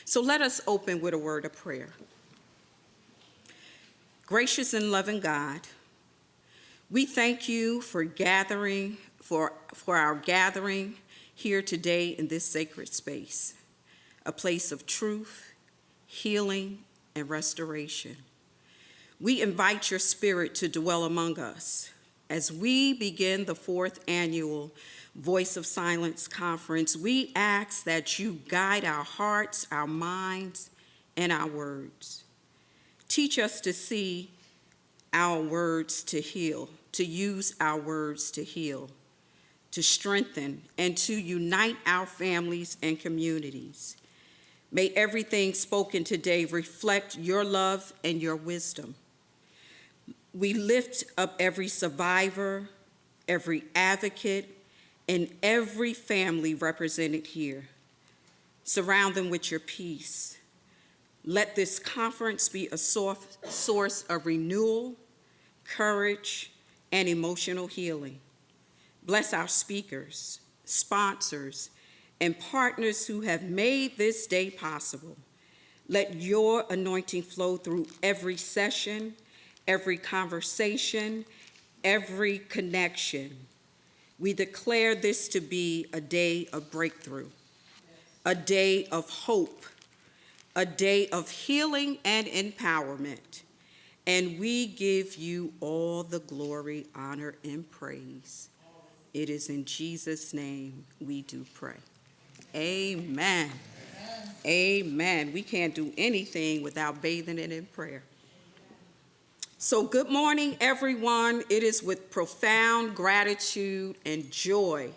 So let us open with a word of prayer. Gracious and loving God, we thank you for our gathering here today in this sacred space, a place of truth, healing, and restoration. We invite your spirit to dwell among us as we begin the 4th annual Voice of Silence Conference. We ask that you guide our hearts, our minds, and our words. Teach us to see our words to heal, to use our words to heal, to strengthen, and to unite our families and communities. May everything spoken today reflect your love and your wisdom. We lift up every survivor, every advocate, and every family represented here. Surround them with your peace. Let this conference be a source of renewal, courage, and emotional healing. Bless our speakers, sponsors, and partners who have made this day possible. Let your anointing flow through every session, every conversation, every connection. We declare this to be a day of breakthrough, a day of hope, a day of healing and empowerment. And we give you all the glory, honor, and praise. It is in Jesus' name we do pray. Amen. Amen. We can't do anything without bathing it in prayer. So good morning, everyone. It is with profound gratitude and joy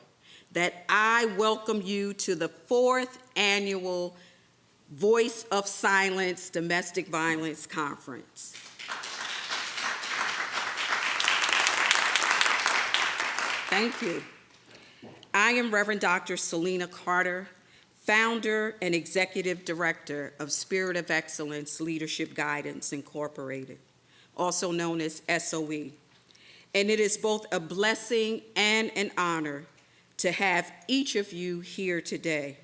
that I welcome you to the 4th annual Voice of Silence Domestic Violence Conference. Thank you. I am Reverend Dr. Selena Carter, founder and executive director of Spirit of Excellence Leadership Guidance Incorporated, also known as SOE. And it is both a blessing and an honor to have each of you here today.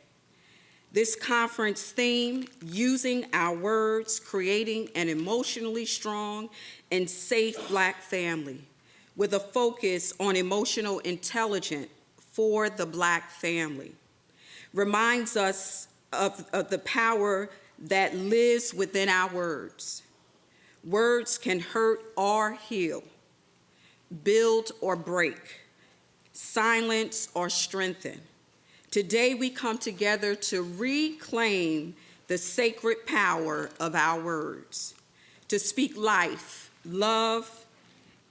This conference theme, Using Our Words, Creating an Emotionally Strong and Safe Black Family, with a focus on emotional intelligence for the Black family, reminds us of the power that lives within our words. Words can hurt or heal, build or break, silence or strengthen. Today we come together to reclaim the sacred power of our words, to speak life, love,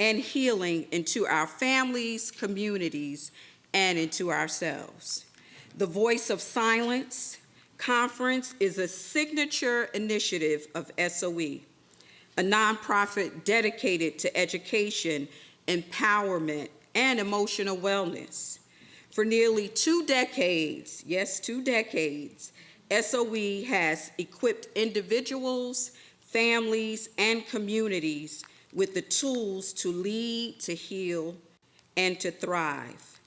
and healing into our families, communities, and into ourselves. The Voice of Silence Conference is a signature initiative of SOE, a nonprofit dedicated to education, empowerment, and emotional wellness. For nearly 2 decades, yes, 2 decades, SOE has equipped individuals, families, and communities with the tools to lead, to heal, and to thrive.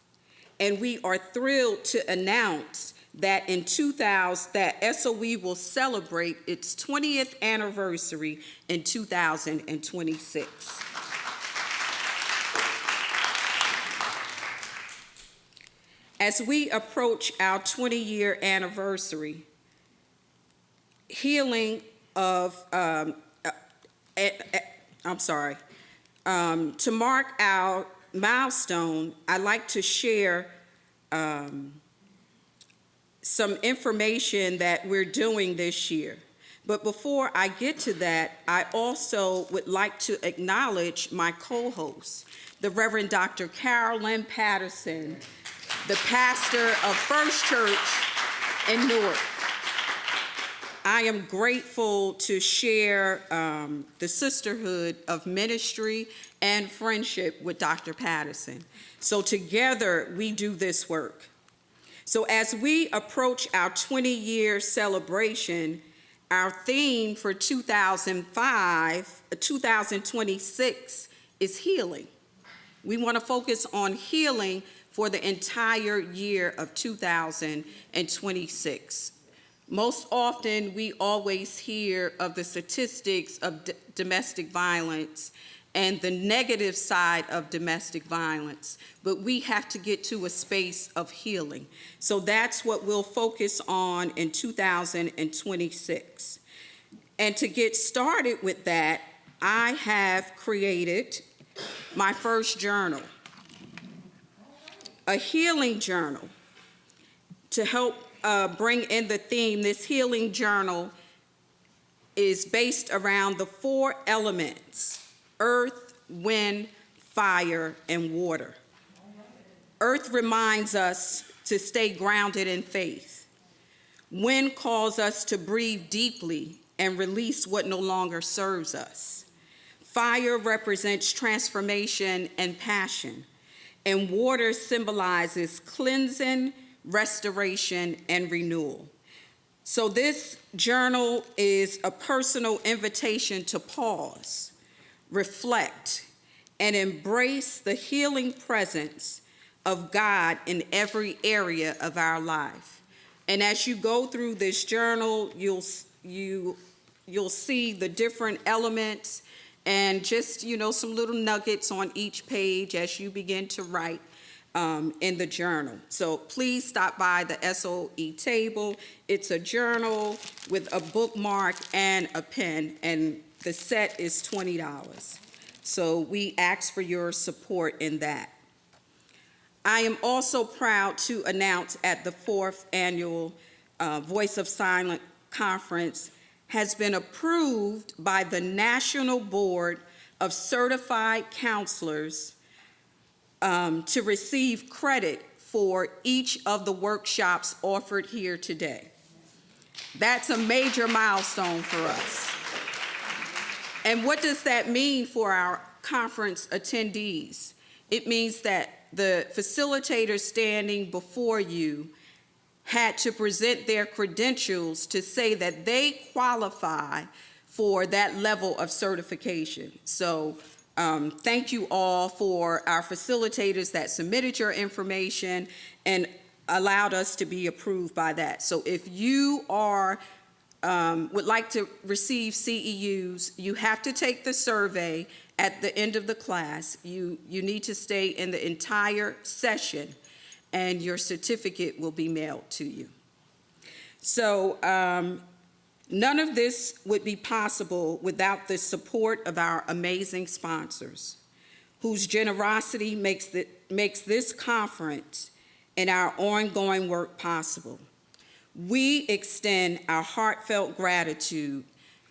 And we are thrilled to announce that that SOE will celebrate its 20th anniversary in 2026. As we approach our 20-year anniversary, to mark our milestone, I'd like to share some information that we're doing this year. But before I get to that, I also would like to acknowledge my co-host, the Reverend Dr. Carolyn Patterson, the pastor of First Church in Newark. I am grateful to share the sisterhood of ministry and friendship with Dr. Patterson. So together we do this work. So as we approach our 20-year celebration, our theme for 2026 is healing. We want to focus on healing for the entire year of 2026. Most often, we always hear of the statistics of domestic violence and the negative side of domestic violence, but we have to get to a space of healing. So that's what we'll focus on in 2026. And to get started with that, I have created my first journal, a healing journal, to help bring in the theme. This healing journal is based around the 4 elements: earth, wind, fire, and water. Earth reminds us to stay grounded in faith. Wind calls us to breathe deeply and release what no longer serves us. Fire represents transformation and passion, and water symbolizes cleansing, restoration, and renewal. So this journal is a personal invitation to pause, reflect, and embrace the healing presence of God in every area of our life. And as you go through this journal, you'll see the different elements and just, some little nuggets on each page as you begin to write in the journal. So please stop by the SOE table. It's a journal with a bookmark and a pen, and the set is $20. So we ask for your support in that. I am also proud to announce at the 4th annual Voice of Silence Conference has been approved by the National Board of Certified Counselors to receive credit for each of the workshops offered here today. That's a major milestone for us. And what does that mean for our conference attendees? It means that the facilitator standing before you had to present their credentials to say that they qualify for that level of certification. So thank you all for our facilitators that submitted your information and allowed us to be approved by that. So if you would like to receive CEUs, you have to take the survey at the end of the class. You need to stay in the entire session, and your certificate will be mailed to you. So none of this would be possible without the support of our amazing sponsors, whose generosity makes this conference and our ongoing work possible. We extend our heartfelt gratitude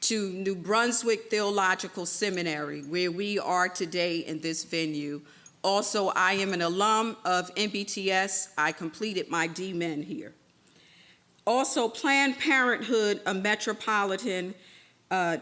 to New Brunswick Theological Seminary, where we are today in this venue. Also, I am an alum of NBTS. I completed my DMin here. Also, Planned Parenthood of Metropolitan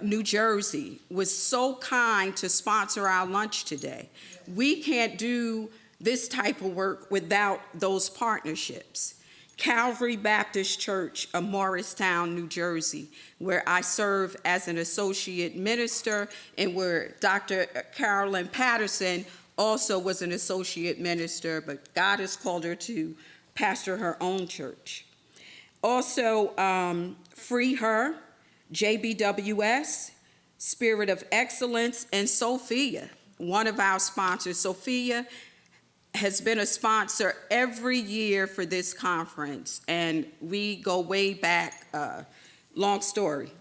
New Jersey was so kind to sponsor our lunch today. We can't do this type of work without those partnerships. Calvary Baptist Church of Morristown, New Jersey, where I serve as an associate minister, and where Dr. Carolyn Patterson also was an associate minister, but God has called her to pastor her own church. Also, Free Her, JBWS, Spirit of Excellence, and Sophia, one of our sponsors. Sophia has been a sponsor every year for this conference, and we go way back, long story,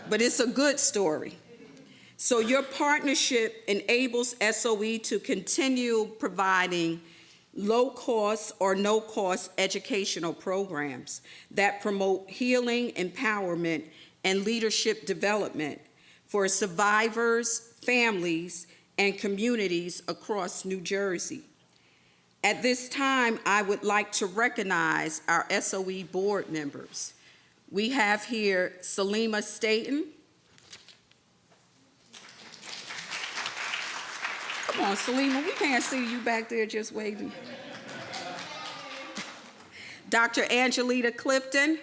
but it's a good story. So your partnership enables SOE to continue providing low-cost or no-cost educational programs that promote healing, empowerment, and leadership development for survivors, families, and communities across New Jersey. At this time, I would like to recognize our SOE board members. We have here Salima Staten. Come on, Salima, we can't see you back there just waving. Dr. Angelita Clifton.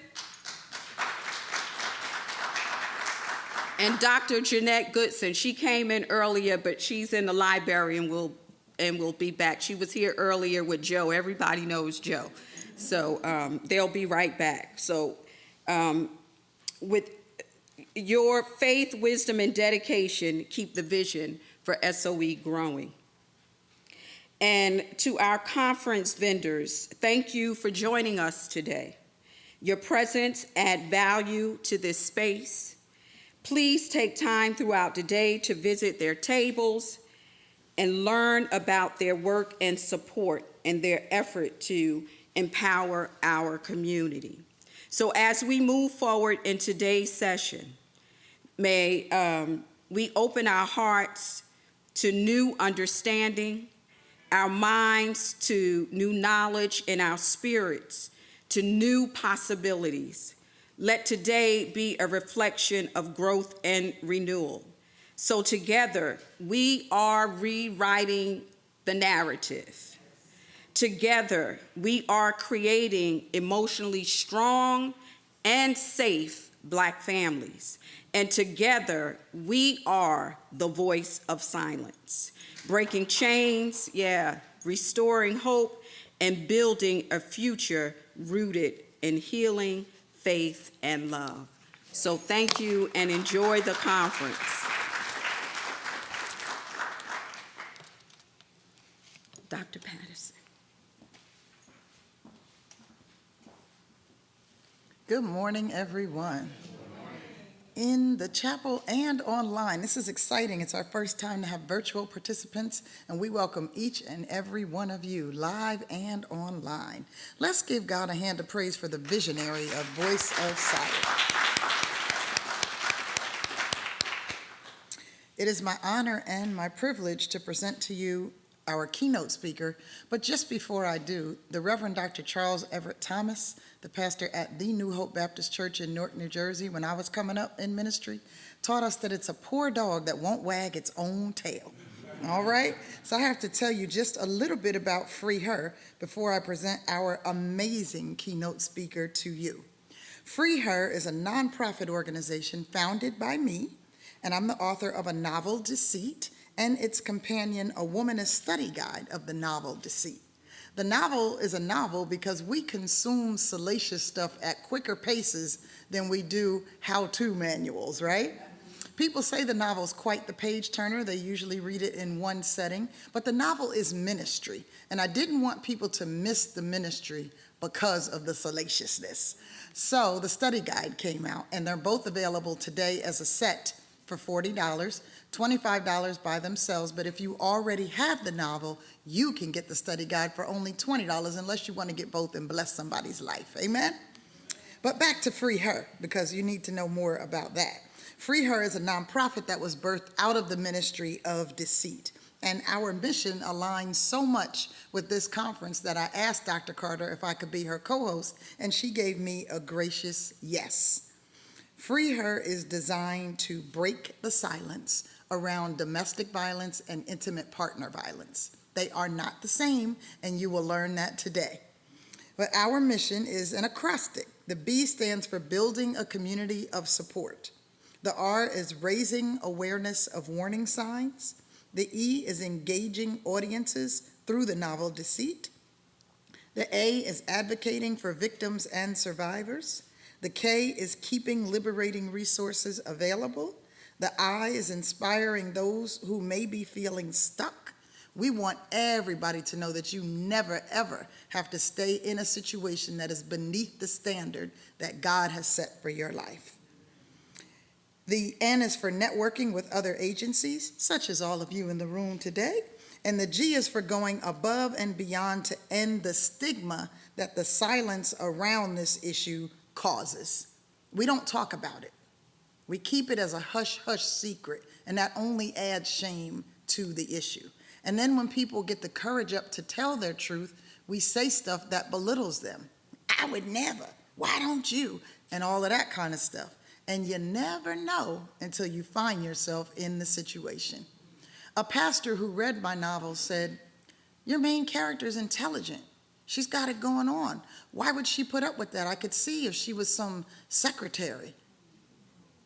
And Dr. Jeanette Goodson. She came in earlier, but she's in the library and will be back. She was here earlier with Joe. Everybody knows Joe. So they'll be right back. So With your faith, wisdom, and dedication, keep the vision for SOE growing. And to our conference vendors, thank you for joining us today. Your presence adds value to this space. Please take time throughout the day to visit their tables and learn about their work and support in their effort to empower our community. So as we move forward in today's session, may we open our hearts to new understanding, our minds to new knowledge, and our spirits to new possibilities. Let today be a reflection of growth and renewal. So together, we are rewriting the narrative. Together, we are creating emotionally strong and safe Black families. And together, we are the voice of silence, breaking chains, restoring hope, and building a future rooted in healing, faith, and love. So thank you and enjoy the conference. Dr. Patterson. Good morning, everyone. In the chapel and online. This is exciting. It's our first time to have virtual participants, and we welcome each and every one of you, live and online. Let's give God a hand of praise for the visionary of Voice of Silence. It is my honor and my privilege to present to you our keynote speaker, but just before I do, the Reverend Dr. Charles Everett Thomas, the pastor at the New Hope Baptist Church in Newark, New Jersey, when I was coming up in ministry, taught us that it's a poor dog that won't wag its own tail. All right? So I have to tell you just a little bit about Free Her before I present our amazing keynote speaker to you. Free Her is a nonprofit organization founded by me, and I'm the author of a novel, Deceit, and its companion, A Womanist Study Guide of the novel Deceit. The novel is a novel because we consume salacious stuff at quicker paces than we do how-to manuals, right? People say the novel's quite the page turner. They usually read it in one setting, but the novel is ministry, and I didn't want people to miss the ministry because of the salaciousness. So the study guide came out, and they're both available today as a set for $40, $25 by themselves, but if you already have the novel, you can get the study guide for only $20 unless you want to get both and bless somebody's life. Amen? But back to Free Her, because you need to know more about that. Free Her is a nonprofit that was birthed out of the ministry of Deceit. And our mission aligns so much with this conference that I asked Dr. Carter if I could be her co-host, and she gave me a gracious yes. Free Her is designed to break the silence around domestic violence and intimate partner violence. They are not the same, and you will learn that today. But our mission is an acrostic. The B stands for building a community of support. The R is raising awareness of warning signs. The E is engaging audiences through the novel Deceit. The A is advocating for victims and survivors. The K is keeping liberating resources available. The I is inspiring those who may be feeling stuck. We want everybody to know that you never, ever have to stay in a situation that is beneath the standard that God has set for your life. The N is for networking with other agencies, such as all of you in the room today. And the G is for going above and beyond to end the stigma that the silence around this issue causes. We don't talk about it. We keep it as a hush-hush secret, and that only adds shame to the issue. And then when people get the courage up to tell their truth, we say stuff that belittles them. I would never. Why don't you? And all of that kind of stuff. And you never know until you find yourself in the situation. A pastor who read my novel said, "Your main character is intelligent. She's got it going on. Why would she put up with that? I could see if she was some secretary."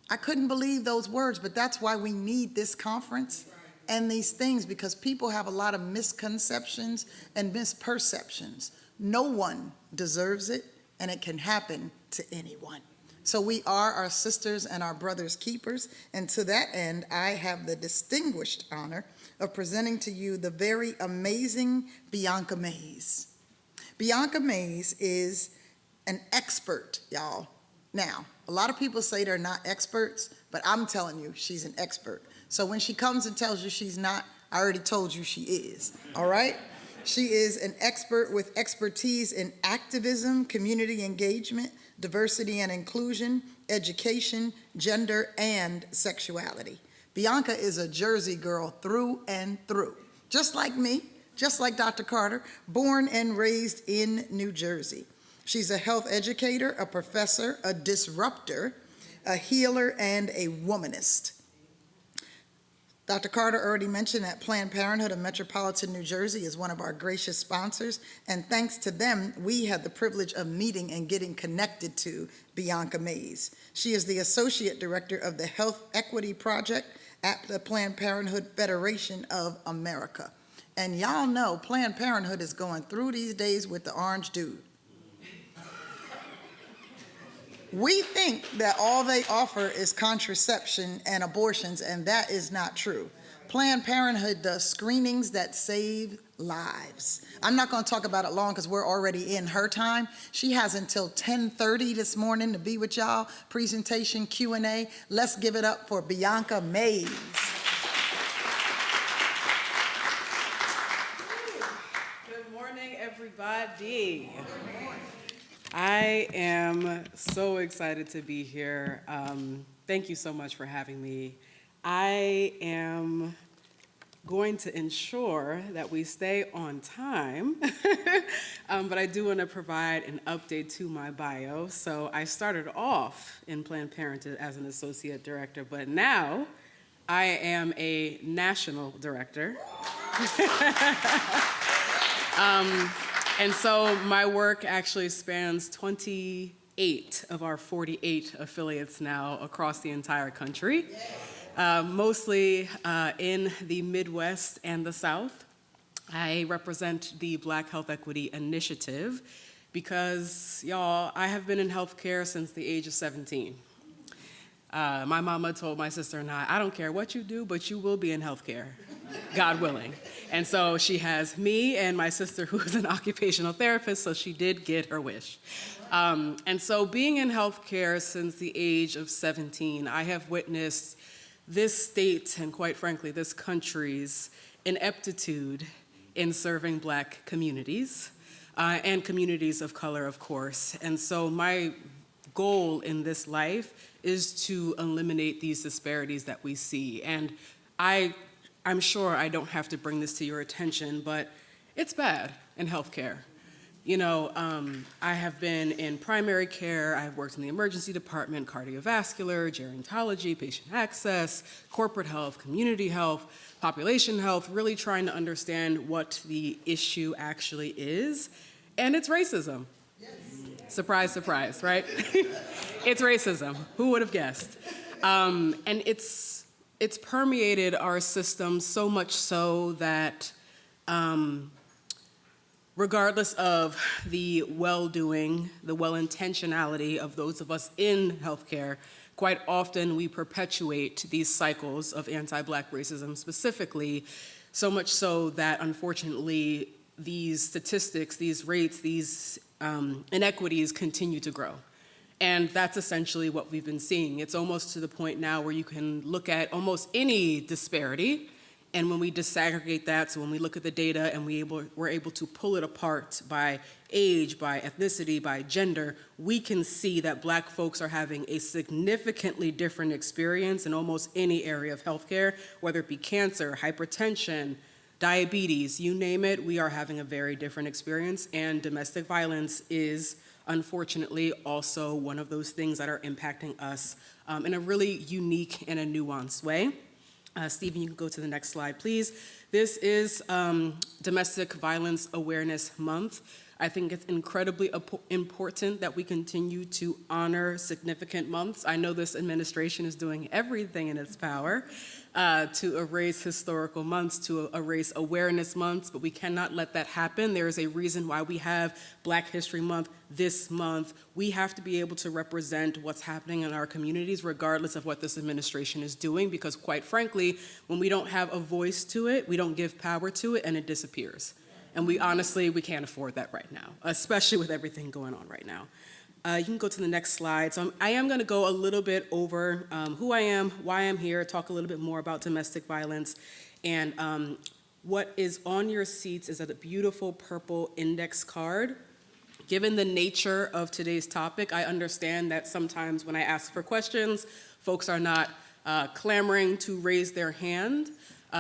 I couldn't believe those words, but that's why we need this conference and these things, because people have a lot of misconceptions and misperceptions. No one deserves it, and it can happen to anyone. So we are our sisters and our brothers' keepers, and to that end, I have the distinguished honor of presenting to you the very amazing Bianca Mays. Bianca Mays is an expert, y'all. Now, a lot of people say they're not experts, but I'm telling you, she's an expert. So when she comes and tells you she's not, I already told you she is, all right? She is an expert with expertise in activism, community engagement, diversity and inclusion, education, gender, and sexuality. Bianca is a Jersey girl through and through, just like me, just like Dr. Carter, born and raised in New Jersey. She's a health educator, a professor, a disruptor, a healer, and a womanist. Dr. Carter already mentioned that Planned Parenthood of Metropolitan New Jersey is one of our gracious sponsors, and thanks to them, we had the privilege of meeting and getting connected to Bianca Mays. She is the Associate Director of the Health Equity Project at the Planned Parenthood Federation of America. And y'all know Planned Parenthood is going through these days with the orange dude. We think that all they offer is contraception and abortions, and that is not true. Planned Parenthood does screenings that save lives. I'm not going to talk about it long because we're already in her time. She has until 10:30 this morning to be with y'all. Presentation, Q&A. Let's give it up for Bianca Mays. Good morning, everybody. I am so excited to be here. Thank you so much for having me. I am going to ensure that we stay on time, but I do want to provide an update to my bio. So I started off in Planned Parenthood as an associate director, but now I am a national director. And so my work actually spans 28 of our 48 affiliates now across the entire country, mostly in the Midwest and the South. I represent the Black Health Equity Initiative because, y'all, I have been in healthcare since the age of 17. My mama told my sister and I don't care what you do, but you will be in healthcare, God willing. And so she has me and my sister, who is an occupational therapist, so she did get her wish. And so being in healthcare since the age of 17, I have witnessed this state and, quite frankly, this country's ineptitude in serving Black communities and communities of color, of course. And so my goal in this life is to eliminate these disparities that we see. And I'm sure I don't have to bring this to your attention, but it's bad in healthcare. You know, I have been in primary care, I've worked in the emergency department, cardiovascular, gerontology, patient access, corporate health, community health, population health, really trying to understand what the issue actually is. And it's racism. Yes. Surprise, surprise, right? It's racism. Who would have guessed? And it's permeated our system so much so that regardless of the well-doing, the well-intentionality of those of us in healthcare, quite often we perpetuate these cycles of anti-Black racism specifically, so much so that unfortunately these statistics, these rates, these inequities continue to grow. And that's essentially what we've been seeing. It's almost to the point now where you can look at almost any disparity, and when we disaggregate that, so when we look at the data and we're able to pull it apart by age, by ethnicity, by gender, we can see that Black folks are having a significantly different experience in almost any area of healthcare, whether it be cancer, hypertension, diabetes, you name it, we are having a very different experience, and domestic violence is unfortunately also one of those things that are impacting us in a really unique and a nuanced way. Stephen, you can go to the next slide, please. This is Domestic Violence Awareness Month. I think it's incredibly important that we continue to honor significant months. I know this administration is doing everything in its power to erase historical months, to erase awareness months, but we cannot let that happen. There is a reason why we have Black History Month this month. We have to be able to represent what's happening in our communities regardless of what this administration is doing, because quite frankly, when we don't have a voice to it, we don't give power to it, and it disappears. And we can't afford that right now, especially with everything going on right now. You can go to the next slide. So I am going to go a little bit over who I am, why I'm here, talk a little bit more about domestic violence. And what is on your seats is a beautiful purple index card. Given the nature of today's topic, I understand that sometimes when I ask for questions, folks are not clamoring to raise their hand.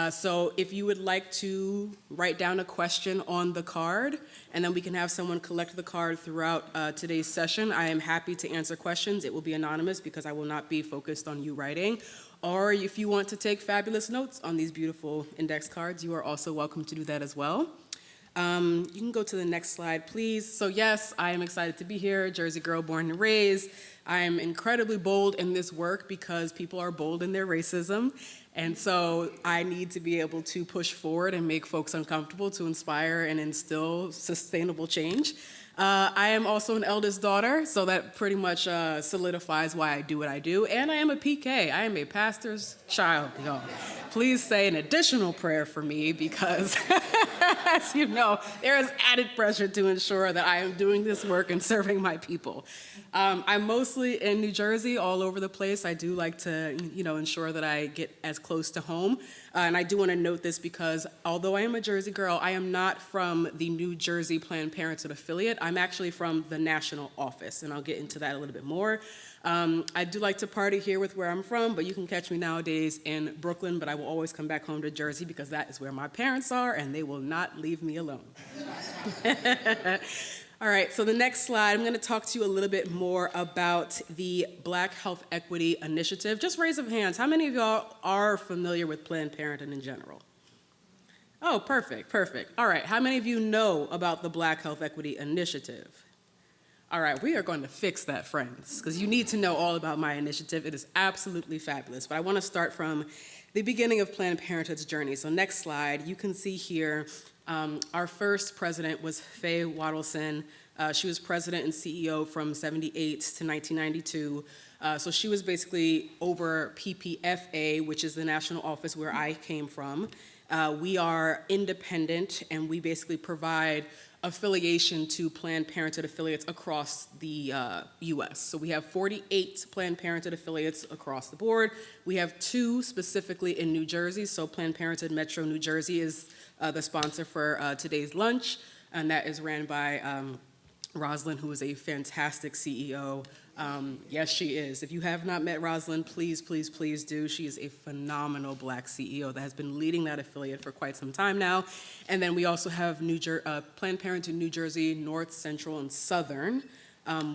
So if you would like to write down a question on the card, and then we can have someone collect the card throughout today's session, I am happy to answer questions. It will be anonymous because I will not be focused on you writing. Or if you want to take fabulous notes on these beautiful index cards, you are also welcome to do that as well. You can go to the next slide, please. So yes, I am excited to be here, Jersey girl born and raised. I am incredibly bold in this work because people are bold in their racism. And so I need to be able to push forward and make folks uncomfortable to inspire and instill sustainable change. I am also an eldest daughter, so that pretty much solidifies why I do what I do. And I am a PK. I am a pastor's child, y'all. Please say an additional prayer for me because, as you know, there is added pressure to ensure that I am doing this work and serving my people. I'm mostly in New Jersey, all over the place. I do like to, ensure that I get as close to home. And I do want to note this because although I am a Jersey girl, I am not from the New Jersey Planned Parenthood affiliate. I'm actually from the national office, and I'll get into that a little bit more. I do like to party here with where I'm from, but you can catch me nowadays in Brooklyn, but I will always come back home to Jersey because that is where my parents are, and they will not leave me alone. All right, so the next slide, I'm going to talk to you a little bit more about the Black Health Equity Initiative. Just raise of hands, how many of y'all are familiar with Planned Parenthood in general? Oh, perfect. All right, how many of you know about the Black Health Equity Initiative? All right, we are going to fix that, friends, because you need to know all about my initiative. It is absolutely fabulous, but I want to start from the beginning of Planned Parenthood's journey. So next slide, you can see here, our first president was Faye Waddleson. She was president and CEO from 78 to 1992. So she was basically over PPFA, which is the national office where I came from. We are independent, and we basically provide affiliation to Planned Parenthood affiliates across the U.S. So we have 48 Planned Parenthood affiliates across the board. We have 2 specifically in New Jersey. So Planned Parenthood Metro New Jersey is the sponsor for today's lunch, and that is ran by Rosalind, who is a fantastic CEO. Yes, she is. If you have not met Rosalind, please do. She is a phenomenal Black CEO that has been leading that affiliate for quite some time now. And then we also have Planned Parenthood New Jersey, North, Central, and Southern,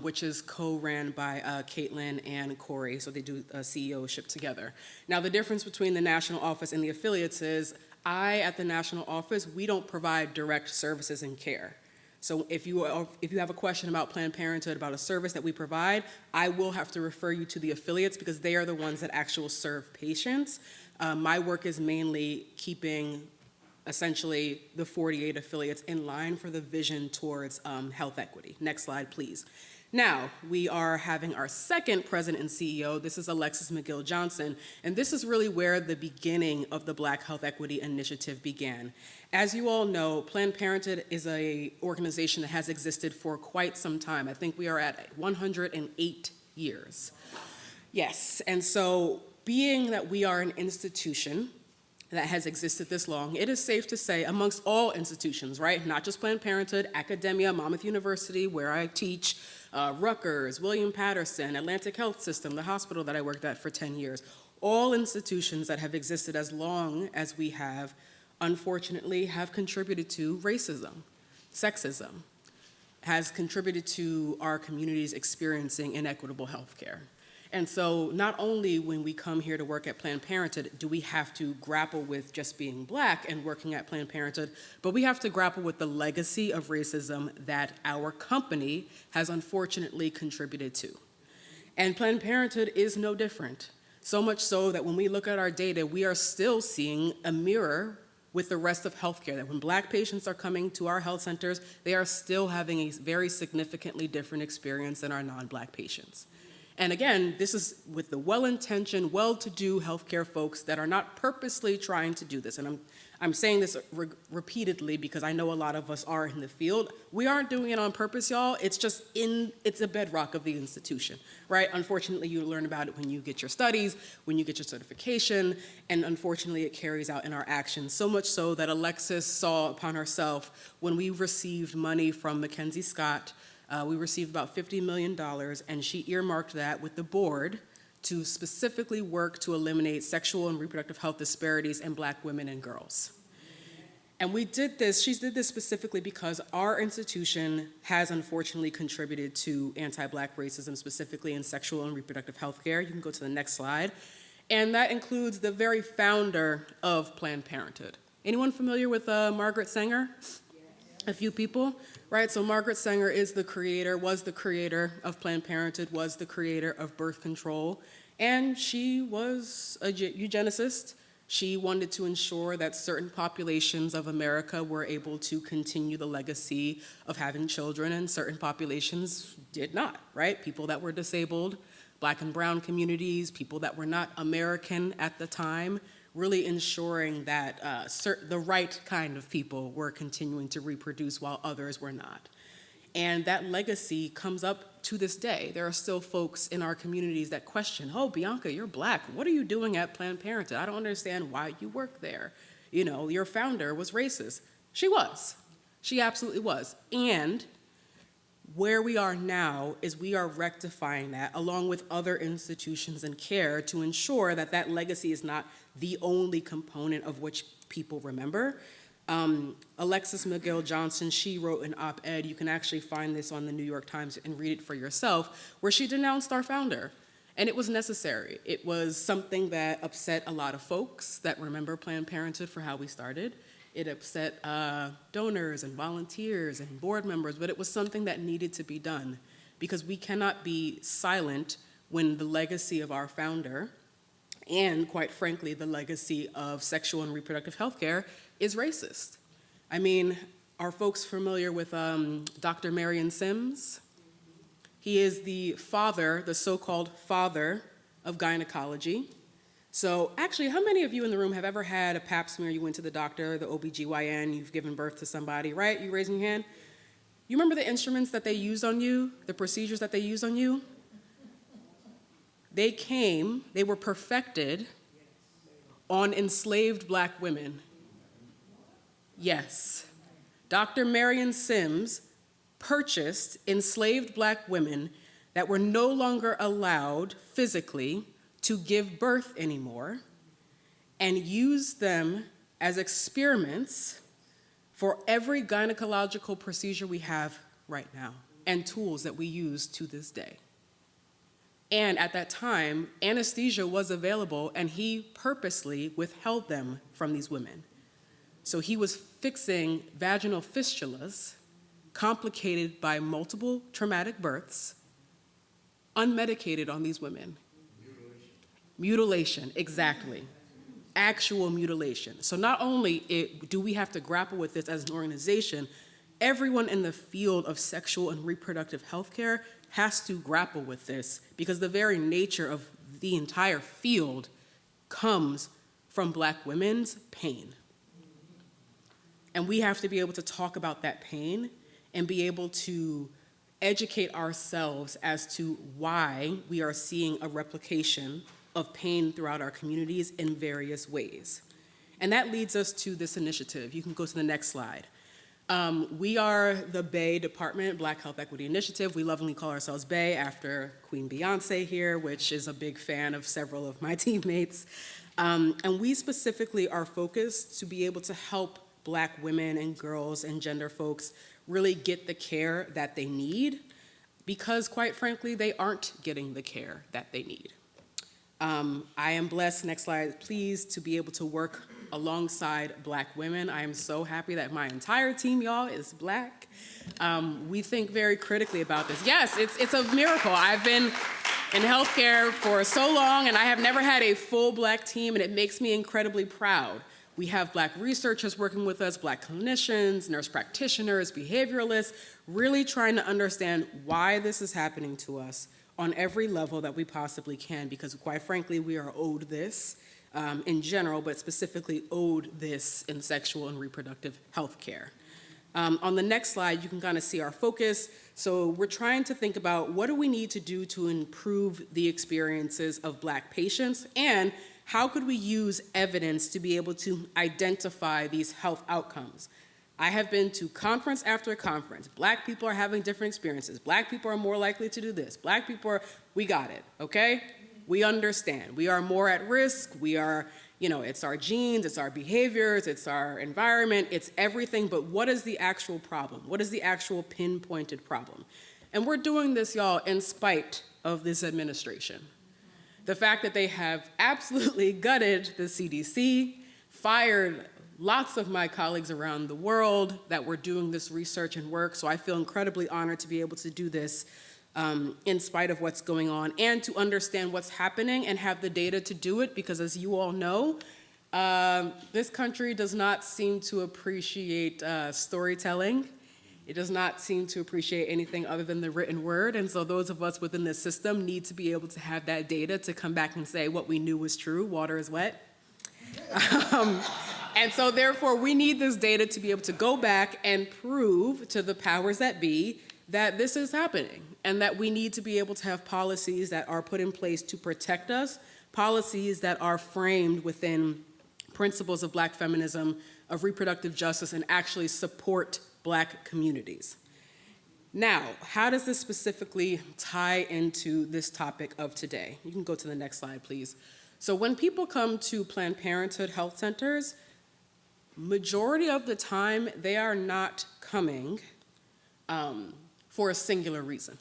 which is co-ran by Caitlin and Corey. So they do a CEO-ship together. Now, the difference between the national office and the affiliates is at the national office, we don't provide direct services and care. So if you have a question about Planned Parenthood, about a service that we provide, I will have to refer you to the affiliates because they are the ones that actually serve patients. My work is mainly keeping essentially the 48 affiliates in line for the vision towards health equity. Next slide, please. Now, we are having our second president and CEO. This is Alexis McGill Johnson, and this is really where the beginning of the Black Health Equity Initiative began. As you all know, Planned Parenthood is an organization that has existed for quite some time. I think we are at 108 years. Yes, and so being that we are an institution that has existed this long, it is safe to say amongst all institutions, right? Not just Planned Parenthood, academia, Monmouth University, where I teach, Rutgers, William Patterson, Atlantic Health System, the hospital that I worked at for 10 years. All institutions that have existed as long as we have, unfortunately, have contributed to racism, sexism, has contributed to our communities experiencing inequitable health care. And so not only when we come here to work at Planned Parenthood do we have to grapple with just being Black and working at Planned Parenthood, but we have to grapple with the legacy of racism that our company has unfortunately contributed to. And Planned Parenthood is no different. So much so that when we look at our data, we are still seeing a mirror with the rest of healthcare, that when Black patients are coming to our health centers, they are still having a very significantly different experience than our non-Black patients. And again, this is with the well-intentioned, well-to-do healthcare folks that are not purposely trying to do this. And I'm saying this repeatedly because I know a lot of us are in the field. We aren't doing it on purpose, y'all. It's just it's a bedrock of the institution, right? Unfortunately, you learn about it when you get your studies, when you get your certification, and unfortunately, it carries out in our actions. So much so that Alexis saw upon herself when we received money from Mackenzie Scott. We received about $50 million, and she earmarked that with the board to specifically work to eliminate sexual and reproductive health disparities in Black women and girls. And she did this specifically because our institution has unfortunately contributed to anti-Black racism, specifically in sexual and reproductive health care. You can go to the next slide. And that includes the very founder of Planned Parenthood. Anyone familiar with Margaret Sanger? A few people, right? So Margaret Sanger was the creator of Planned Parenthood, was the creator of birth control, and she was a eugenicist. She wanted to ensure that certain populations of America were able to continue the legacy of having children, and certain populations did not, right? People that were disabled, Black and brown communities, people that were not American at the time, really ensuring that the right kind of people were continuing to reproduce while others were not. And that legacy comes up to this day. There are still folks in our communities that question, oh, Bianca, you're Black. What are you doing at Planned Parenthood? I don't understand why you work there. You know, your founder was racist. She was. She absolutely was. And where we are now is we are rectifying that along with other institutions and care to ensure that that legacy is not the only component of which people remember. Alexis McGill Johnson, she wrote an op-ed, you can actually find this on the New York Times and read it for yourself, where she denounced our founder. And it was necessary. It was something that upset a lot of folks that remember Planned Parenthood for how we started. It upset donors and volunteers and board members, but it was something that needed to be done because we cannot be silent when the legacy of our founder and, quite frankly, the legacy of sexual and reproductive health care is racist. I mean, are folks familiar with Dr. Marion Sims? He is the father, the so-called father of gynecology. So actually, how many of you in the room have ever had a pap smear, you went to the doctor, the OBGYN, you've given birth to somebody, right? You raising your hand? You remember the instruments that they used on you, the procedures that they used on you? They were perfected on enslaved Black women. Yes. Dr. Marion Sims purchased enslaved Black women that were no longer allowed physically to give birth anymore and used them as experiments for every gynecological procedure we have right now and tools that we use to this day. And at that time, anesthesia was available, and he purposely withheld them from these women. So he was fixing vaginal fistulas complicated by multiple traumatic births, unmedicated on these women. Mutilation, exactly. Actual mutilation. So not only do we have to grapple with this as an organization, everyone in the field of sexual and reproductive health care has to grapple with this because the very nature of the entire field comes from Black women's pain. And we have to be able to talk about that pain and be able to educate ourselves as to why we are seeing a replication of pain throughout our communities in various ways. And that leads us to this initiative. You can go to the next slide. We are the Bay Department Black Health Equity Initiative. We lovingly call ourselves Bay after Queen Beyonce here, which is a big fan of several of my teammates. And we specifically are focused to be able to help Black women and girls and gender folks really get the care that they need because, quite frankly, they aren't getting the care that they need. I am blessed, next slide please, to be able to work alongside Black women. I am so happy that my entire team, y'all, is Black. We think very critically about this. Yes, it's a miracle. I've been in healthcare for so long, and I have never had a full Black team, and it makes me incredibly proud. We have Black researchers working with us, Black clinicians, nurse practitioners, behavioralists, really trying to understand why this is happening to us on every level that we possibly can, because quite frankly, we are owed this in general, but specifically owed this in sexual and reproductive health care. On the next slide, you can kind of see our focus. So we're trying to think about what do we need to do to improve the experiences of Black patients, and how could we use evidence to be able to identify these health outcomes? I have been to conference after conference. Black people are having different experiences. Black people are more likely to do this. Black people are, we got it, okay? We understand. We are more at risk. We are, it's our genes, it's our behaviors, it's our environment, it's everything, but what is the actual problem? What is the actual pinpointed problem? And we're doing this, y'all, in spite of this administration. The fact that they have absolutely gutted the CDC, fired lots of my colleagues around the world that were doing this research and work, so I feel incredibly honored to be able to do this in spite of what's going on, and to understand what's happening and have the data to do it, because as you all know, this country does not seem to appreciate storytelling. It does not seem to appreciate anything other than the written word, and so those of us within this system need to be able to have that data to come back and say what we knew was true, water is wet. And so therefore, we need this data to be able to go back and prove to the powers that be that this is happening, and that we need to be able to have policies that are put in place to protect us, policies that are framed within principles of Black feminism, of reproductive justice, and actually support Black communities. Now, how does this specifically tie into this topic of today? You can go to the next slide, please. So when people come to Planned Parenthood health centers, majority of the time, they are not coming for a singular reason.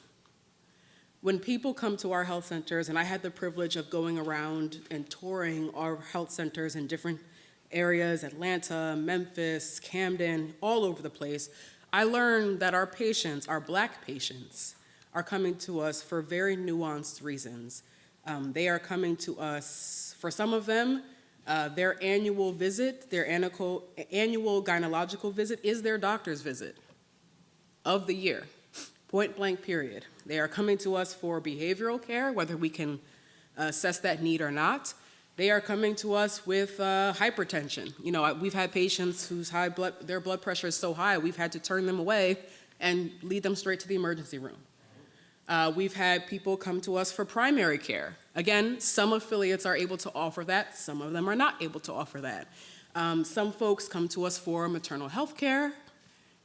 When people come to our health centers, and I had the privilege of going around and touring our health centers in different areas, Atlanta, Memphis, Camden, all over the place, I learned that our patients, our Black patients, are coming to us for very nuanced reasons. They are coming to us, for some of them, their annual visit, their annual gynecological visit is their doctor's visit of the year, point blank period. They are coming to us for behavioral care, whether we can assess that need or not. They are coming to us with hypertension. We've had patients whose their blood pressure is so high, we've had to turn them away and lead them straight to the emergency room. We've had people come to us for primary care. Again, some affiliates are able to offer that, some of them are not able to offer that. Some folks come to us for maternal health care,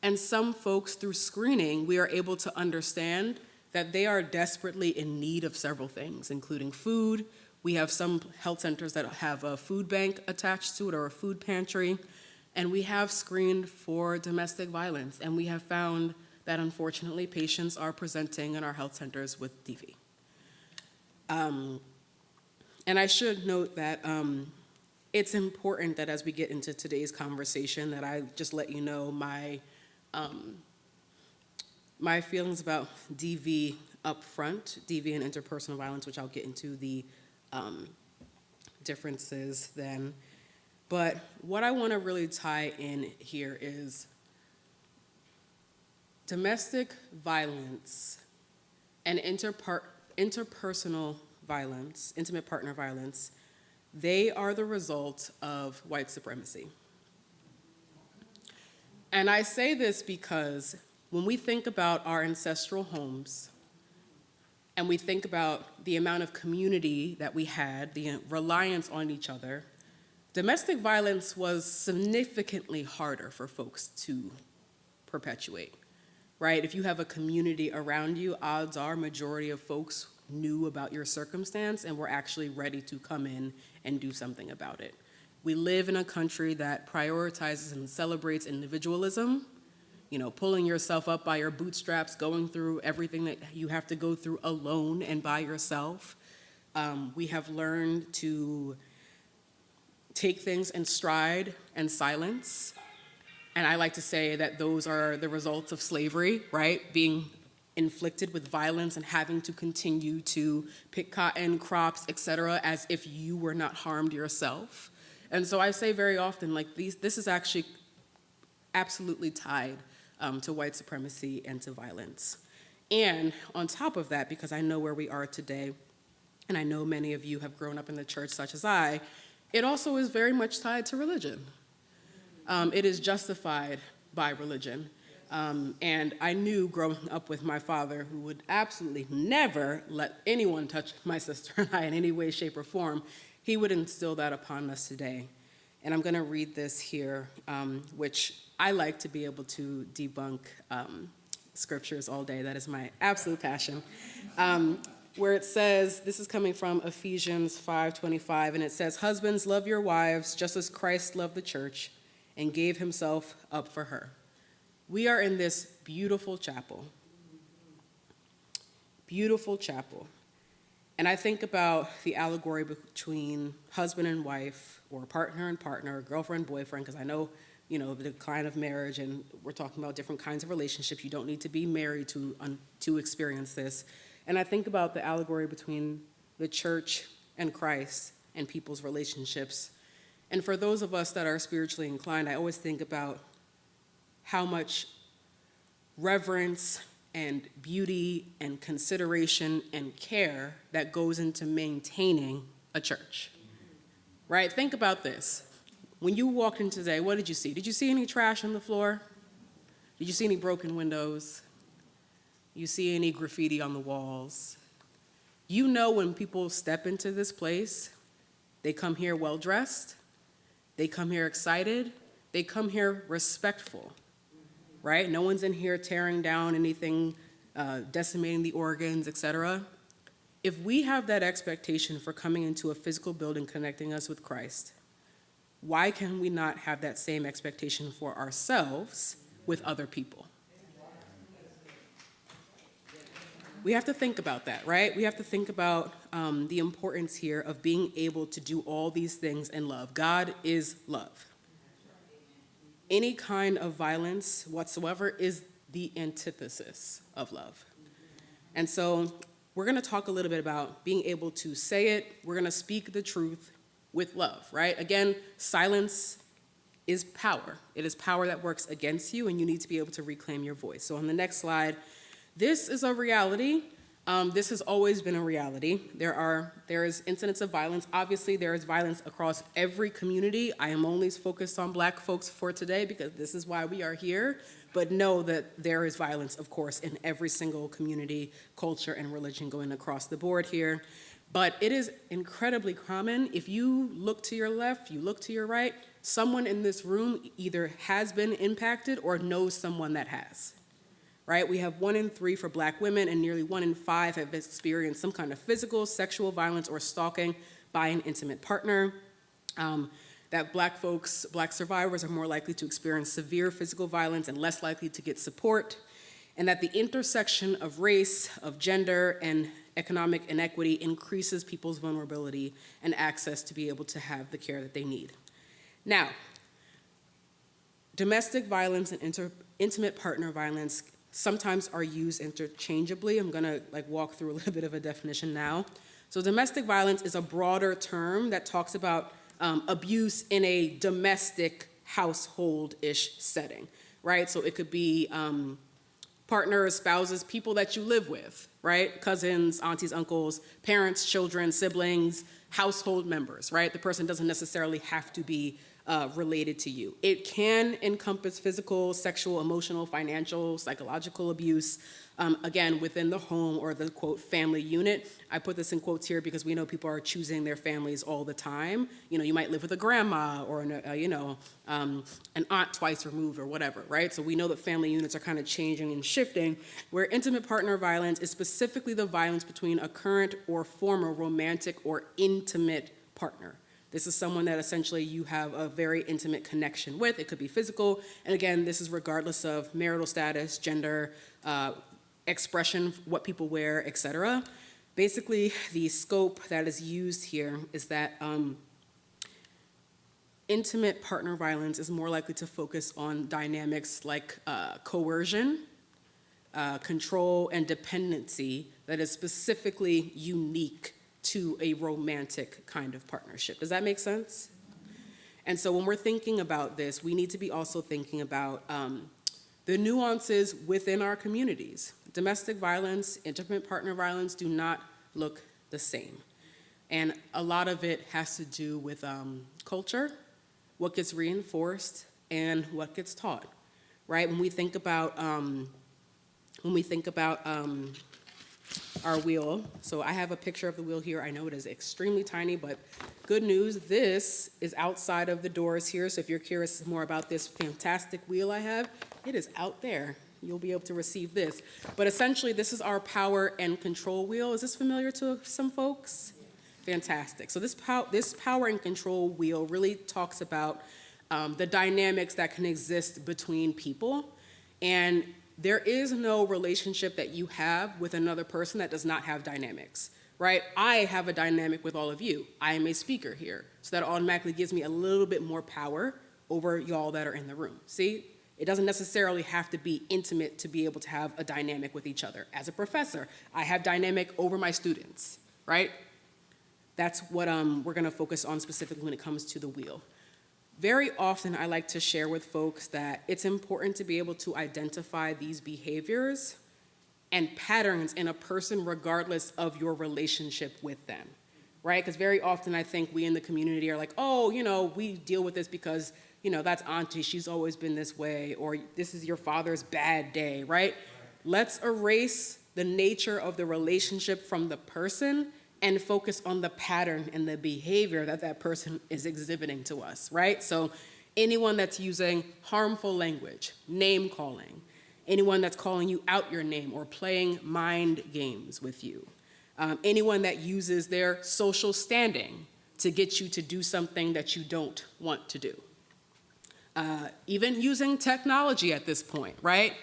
and some folks, through screening, we are able to understand that they are desperately in need of several things, including food. We have some health centers that have a food bank attached to it, or a food pantry, and we have screened for domestic violence, and we have found that unfortunately patients are presenting in our health centers with DV. And I should note that it's important that as we get into today's conversation that I just let you know my feelings about DV up front, DV and interpersonal violence, which I'll get into the differences then. But what I want to really tie in here is domestic violence and interpersonal violence, intimate partner violence, they are the result of white supremacy. And I say this because when we think about our ancestral homes, and we think about the amount of community that we had, the reliance on each other, domestic violence was significantly harder for folks to perpetuate, right? If you have a community around you, odds are majority of folks knew about your circumstance and were actually ready to come in and do something about it. We live in a country that prioritizes and celebrates individualism pulling yourself up by your bootstraps, going through everything that you have to go through alone and by yourself. We have learned to take things in stride and silence. And I like to say that those are the results of slavery, right? Being inflicted with violence and having to continue to pick cotton, crops, et cetera, as if you were not harmed yourself. And so I say very often, this is actually absolutely tied to white supremacy and to violence. And on top of that, because I know where we are today, and I know many of you have grown up in the church such as I, it also is very much tied to religion. It is justified by religion. And I knew growing up with my father, who would absolutely never let anyone touch my sister and I in any way, shape, or form, he would instill that upon us today. And I'm going to read this here, which I like to be able to debunk scriptures all day. That is my absolute passion. Where it says, this is coming from Ephesians 5:25, and it says, "Husbands, love your wives just as Christ loved the church and gave himself up for her." We are in this beautiful chapel. Beautiful chapel. And I think about the allegory between husband and wife, or partner and partner, girlfriend, boyfriend, because I know, the decline of marriage, and we're talking about different kinds of relationships. You don't need to be married to experience this. And I think about the allegory between the church and Christ and people's relationships. And for those of us that are spiritually inclined, I always think about how much reverence and beauty and consideration and care that goes into maintaining a church, right? Think about this. When you walked in today, what did you see? Did you see any trash on the floor? Did you see any broken windows? You see any graffiti on the walls? You know when people step into this place, they come here well-dressed, they come here excited, they come here respectful, right? No one's in here tearing down anything, decimating the organs, et cetera. If we have that expectation for coming into a physical building connecting us with Christ, why can we not have that same expectation for ourselves with other people? We have to think about that, right? We have to think about the importance here of being able to do all these things in love. God is love. Any kind of violence whatsoever is the antithesis of love. And so we're going to talk a little bit about being able to say it. We're going to speak the truth with love, right? Again, silence is power. It is power that works against you, and you need to be able to reclaim your voice. So on the next slide, this is a reality. This has always been a reality. There is incidents of violence. Obviously, there is violence across every community. I am only focused on Black folks for today because this is why we are here. But know that there is violence, of course, in every single community, culture, and religion going across the board here. But it is incredibly common. If you look to your left, you look to your right, someone in this room either has been impacted or knows someone that has. Right? We have 1 in 3 for Black women, and nearly 1 in 5 have experienced some kind of physical, sexual violence, or stalking by an intimate partner. That Black survivors are more likely to experience severe physical violence and less likely to get support. And that the intersection of race, of gender, and economic inequity increases people's vulnerability and access to be able to have the care that they need. Now, domestic violence and intimate partner violence sometimes are used interchangeably. I'm going to walk through a little bit of a definition now. So domestic violence is a broader term that talks about abuse in a domestic household-ish setting, right? So it could be partners, spouses, people that you live with, right? Cousins, aunties, uncles, parents, children, siblings, household members, right? The person doesn't necessarily have to be related to you. It can encompass physical, sexual, emotional, financial, psychological abuse, again, within the home or the, quote, family unit. I put this in quotes here because we know people are choosing their families all the time. You might live with a grandma or, an aunt twice removed or whatever, right? So we know that family units are kind of changing and shifting, where intimate partner violence is specifically the violence between a current or former romantic or intimate partner. This is someone that essentially you have a very intimate connection with. It could be physical, and again, this is regardless of marital status, gender, expression, what people wear, etc. Basically, the scope that is used here is that intimate partner violence is more likely to focus on dynamics like coercion, control, and dependency that is specifically unique to a romantic kind of partnership. Does that make sense? And so when we're thinking about this, we need to be also thinking about the nuances within our communities. Domestic violence, intimate partner violence do not look the same. And a lot of it has to do with culture, what gets reinforced, and what gets taught, right? When we think about our wheel, so I have a picture of the wheel here. I know it is extremely tiny, but good news, this is outside of the doors here. So if you're curious more about this fantastic wheel I have, it is out there. You'll be able to receive this. But essentially, this is our power and control wheel. Is this familiar to some folks? Fantastic. So this power and control wheel really talks about the dynamics that can exist between people. And there is no relationship that you have with another person that does not have dynamics, right? I have a dynamic with all of you. I am a speaker here. So that automatically gives me a little bit more power over y'all that are in the room. See? It doesn't necessarily have to be intimate to be able to have a dynamic with each other. As a professor, I have dynamic over my students, right? That's what we're gonna focus on specifically when it comes to the wheel. Very often, I like to share with folks that it's important to be able to identify these behaviors and patterns in a person regardless of your relationship with them, right? Because very often I think we in the community are like, oh, we deal with this because that's auntie, she's always been this way, or this is your father's bad day, right? Let's erase the nature of the relationship from the person and focus on the pattern and the behavior that that person is exhibiting to us, right? So anyone that's using harmful language, name calling, anyone that's calling you out your name or playing mind games with you, anyone that uses their social standing to get you to do something that you don't want to do. Even using technology at this point, right?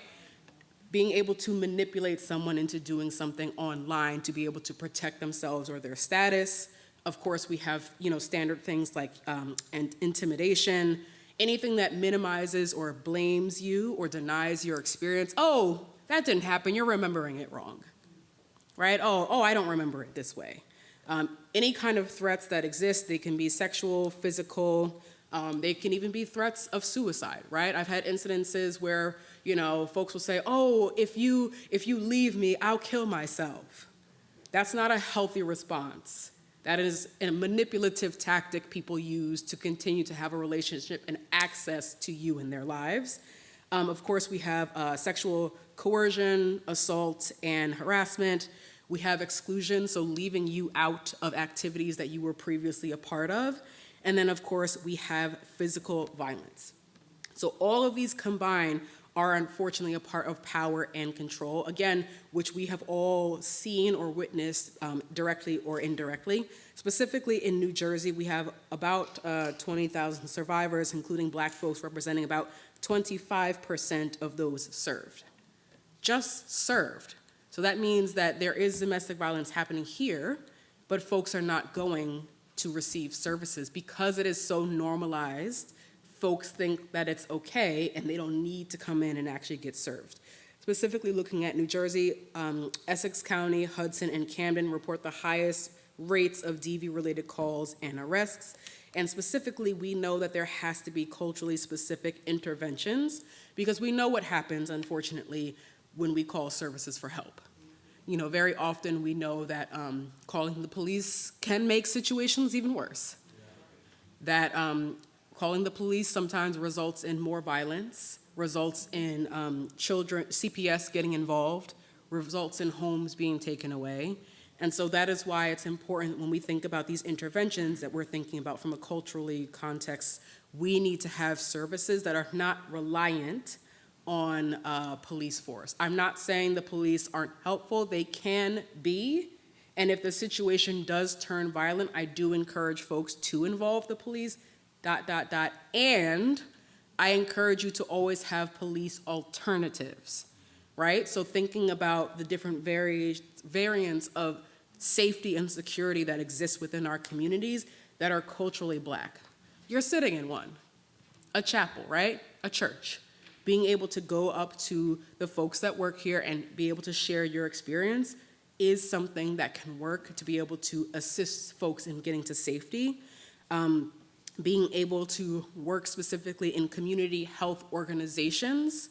Being able to manipulate someone into doing something online to be able to protect themselves or their status. Of course, we have standard things like and intimidation, anything that minimizes or blames you or denies your experience. Oh, that didn't happen, you're remembering it wrong, right? Oh, I don't remember it this way. Any kind of threats that exist, they can be sexual, physical, they can even be threats of suicide, right? I've had incidences where, folks will say, oh, if you leave me, I'll kill myself. That's not a healthy response. That is a manipulative tactic people use to continue to have a relationship and access to you in their lives. Of course, we have sexual coercion, assault, and harassment. We have exclusion, so leaving you out of activities that you were previously a part of. And then, of course, we have physical violence. So all of these combined are unfortunately a part of power and control, again, which we have all seen or witnessed directly or indirectly. Specifically in New Jersey, we have about 20,000 survivors, including Black folks representing about 25% of those served. Just served. So that means that there is domestic violence happening here, but folks are not going to receive services because it is so normalized. Folks think that it's okay and they don't need to come in and actually get served. Specifically looking at New Jersey, Essex County, Hudson, and Camden report the highest rates of DV-related calls and arrests. And specifically, we know that there has to be culturally specific interventions because we know what happens, unfortunately, when we call services for help. Very often we know that calling the police can make situations even worse. That calling the police sometimes results in more violence, results in children, CPS getting involved, results in homes being taken away. And so that is why it's important when we think about these interventions that we're thinking about from a culturally context, we need to have services that are not reliant on police force. I'm not saying the police aren't helpful, they can be, And if the situation does turn violent, I do encourage folks to involve the police, ... And I encourage you to always have police alternatives, right? So thinking about the different variants of safety and security that exist within our communities that are culturally Black. You're sitting in one, a chapel, right? A church. Being able to go up to the folks that work here and be able to share your experience is something that can work to be able to assist folks in getting to safety. Being able to work specifically in community health organizations,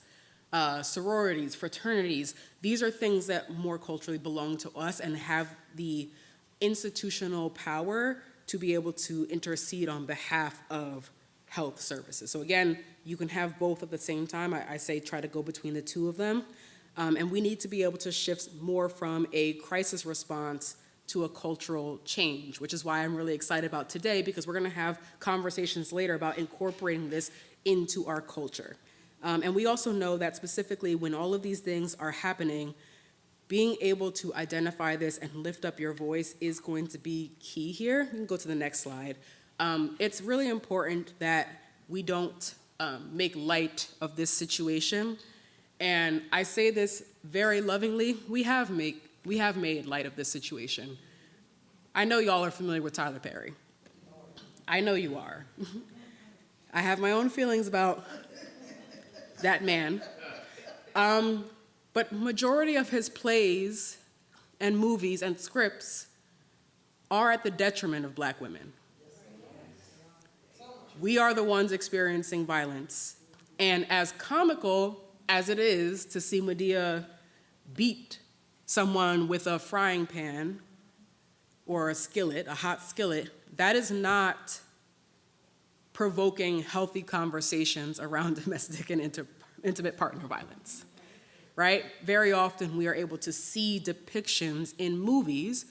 sororities, fraternities, these are things that more culturally belong to us and have the institutional power to be able to intercede on behalf of health services. So again, you can have both at the same time. I say try to go between the two of them. And we need to be able to shift more from a crisis response to a cultural change, which is why I'm really excited about today, because we're gonna have conversations later about incorporating this into our culture. And we also know that specifically when all of these things are happening, being able to identify this and lift up your voice is going to be key here. You can go to the next slide. It's really important that we don't make light of this situation. And I say this very lovingly, we have made light of this situation. I know y'all are familiar with Tyler Perry. I know you are. I have my own feelings about that man. But majority of his plays and movies and scripts are at the detriment of Black women. We are the ones experiencing violence. And as comical as it is to see Medea beat someone with a frying pan or a skillet, a hot skillet, that is not provoking healthy conversations around domestic and intimate partner violence, right? Very often we are able to see depictions in movies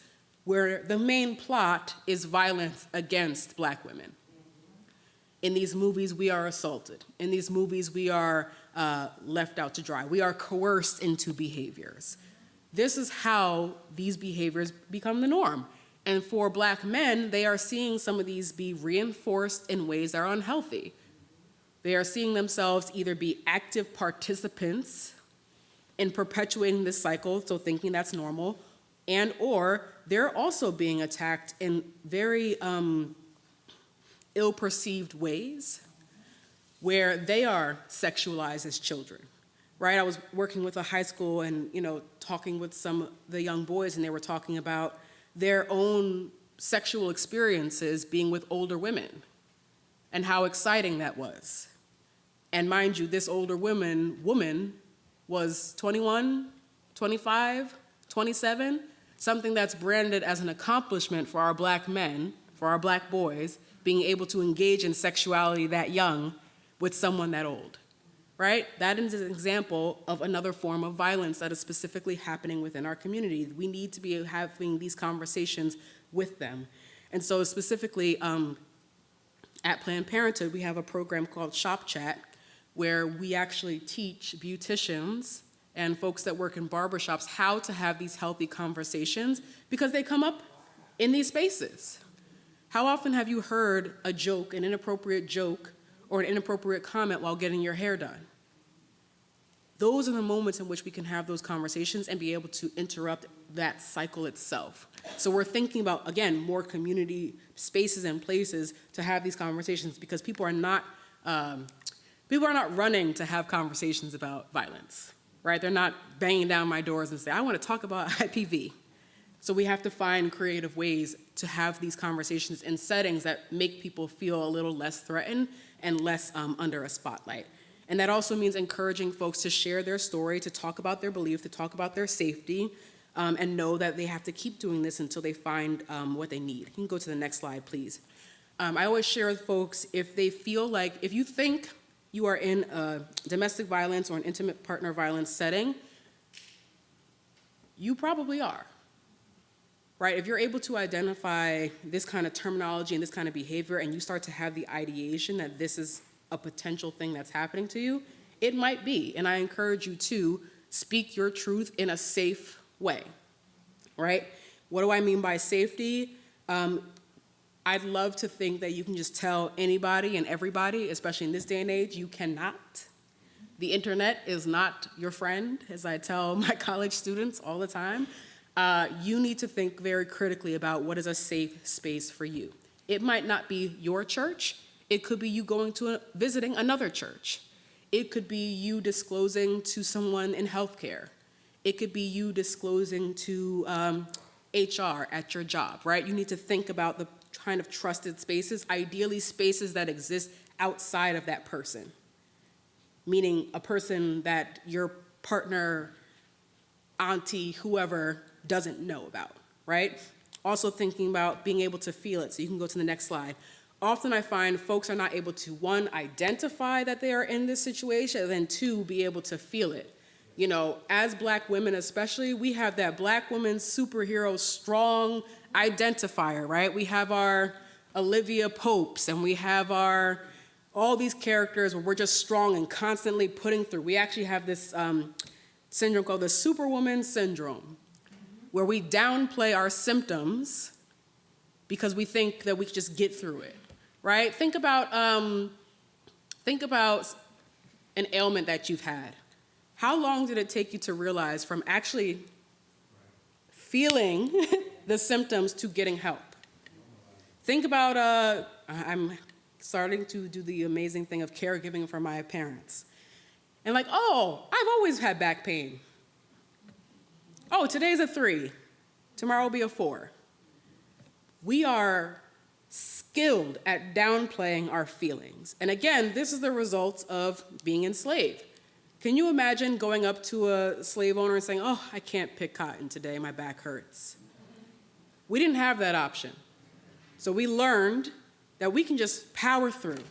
where the main plot is violence against Black women. In these movies, we are assaulted. In these movies, we are left out to dry. We are coerced into behaviors. This is how these behaviors become the norm. And for Black men, they are seeing some of these be reinforced in ways that are unhealthy. They are seeing themselves either be active participants in perpetuating this cycle, so thinking that's normal, and or they're also being attacked in very ill-perceived ways where they are sexualized as children, right? I was working with a high school and, talking with some of the young boys, and they were talking about their own sexual experiences being with older women and how exciting that was. And mind you, this older woman was 21, 25, 27, something that's branded as an accomplishment for our Black men, for our Black boys, being able to engage in sexuality that young with someone that old, right? That is an example of another form of violence that is specifically happening within our community. We need to be having these conversations with them. And so specifically at Planned Parenthood, we have a program called Shop Chat, where we actually teach beauticians and folks that work in barbershops how to have these healthy conversations because they come up in these spaces. How often have you heard a joke, an inappropriate joke, or an inappropriate comment while getting your hair done? Those are the moments in which we can have those conversations and be able to interrupt that cycle itself. So we're thinking about, again, more community spaces and places to have these conversations because people are not running to have conversations about violence, right? They're not banging down my doors and say, I want to talk about IPV. So we have to find creative ways to have these conversations in settings that make people feel a little less threatened and less under a spotlight. And that also means encouraging folks to share their story, to talk about their belief, to talk about their safety, and know that they have to keep doing this until they find what they need. You can go to the next slide, please. I always share with folks, if you think you are in a domestic violence or an intimate partner violence setting, you probably are. Right, if you're able to identify this kind of terminology and this kind of behavior and you start to have the ideation that this is a potential thing that's happening to you, it might be. And I encourage you to speak your truth in a safe way, right? What do I mean by safety? I'd love to think that you can just tell anybody and everybody, especially in this day and age, you cannot. The internet is not your friend, as I tell my college students all the time. You need to think very critically about what is a safe space for you. It might not be your church. It could be you going to visiting another church. It could be you disclosing to someone in healthcare. It could be you disclosing to HR at your job, right? You need to think about the kind of trusted spaces, ideally spaces that exist outside of that person, meaning a person that your partner, auntie, whoever doesn't know about, right? Also thinking about being able to feel it, so you can go to the next slide. Often I find folks are not able to, one, identify that they are in this situation, and then two, be able to feel it. You know, as Black women especially, we have that Black woman superhero strong identifier, right? We have our Olivia Popes, and we have all these characters where we're just strong and constantly putting through. We actually have this syndrome called the Superwoman syndrome, where we downplay our symptoms because we think that we can just get through it, right? Think about an ailment that you've had. How long did it take you to realize from actually feeling the symptoms to getting help? Think about, I'm starting to do the amazing thing of caregiving for my parents. And like, oh, I've always had back pain. Oh, today's a 3. Tomorrow will be a 4. We are skilled at downplaying our feelings. And again, this is the result of being enslaved. Can you imagine going up to a slave owner and saying, oh, I can't pick cotton today, my back hurts? We didn't have that option. So we learned that we can just power through.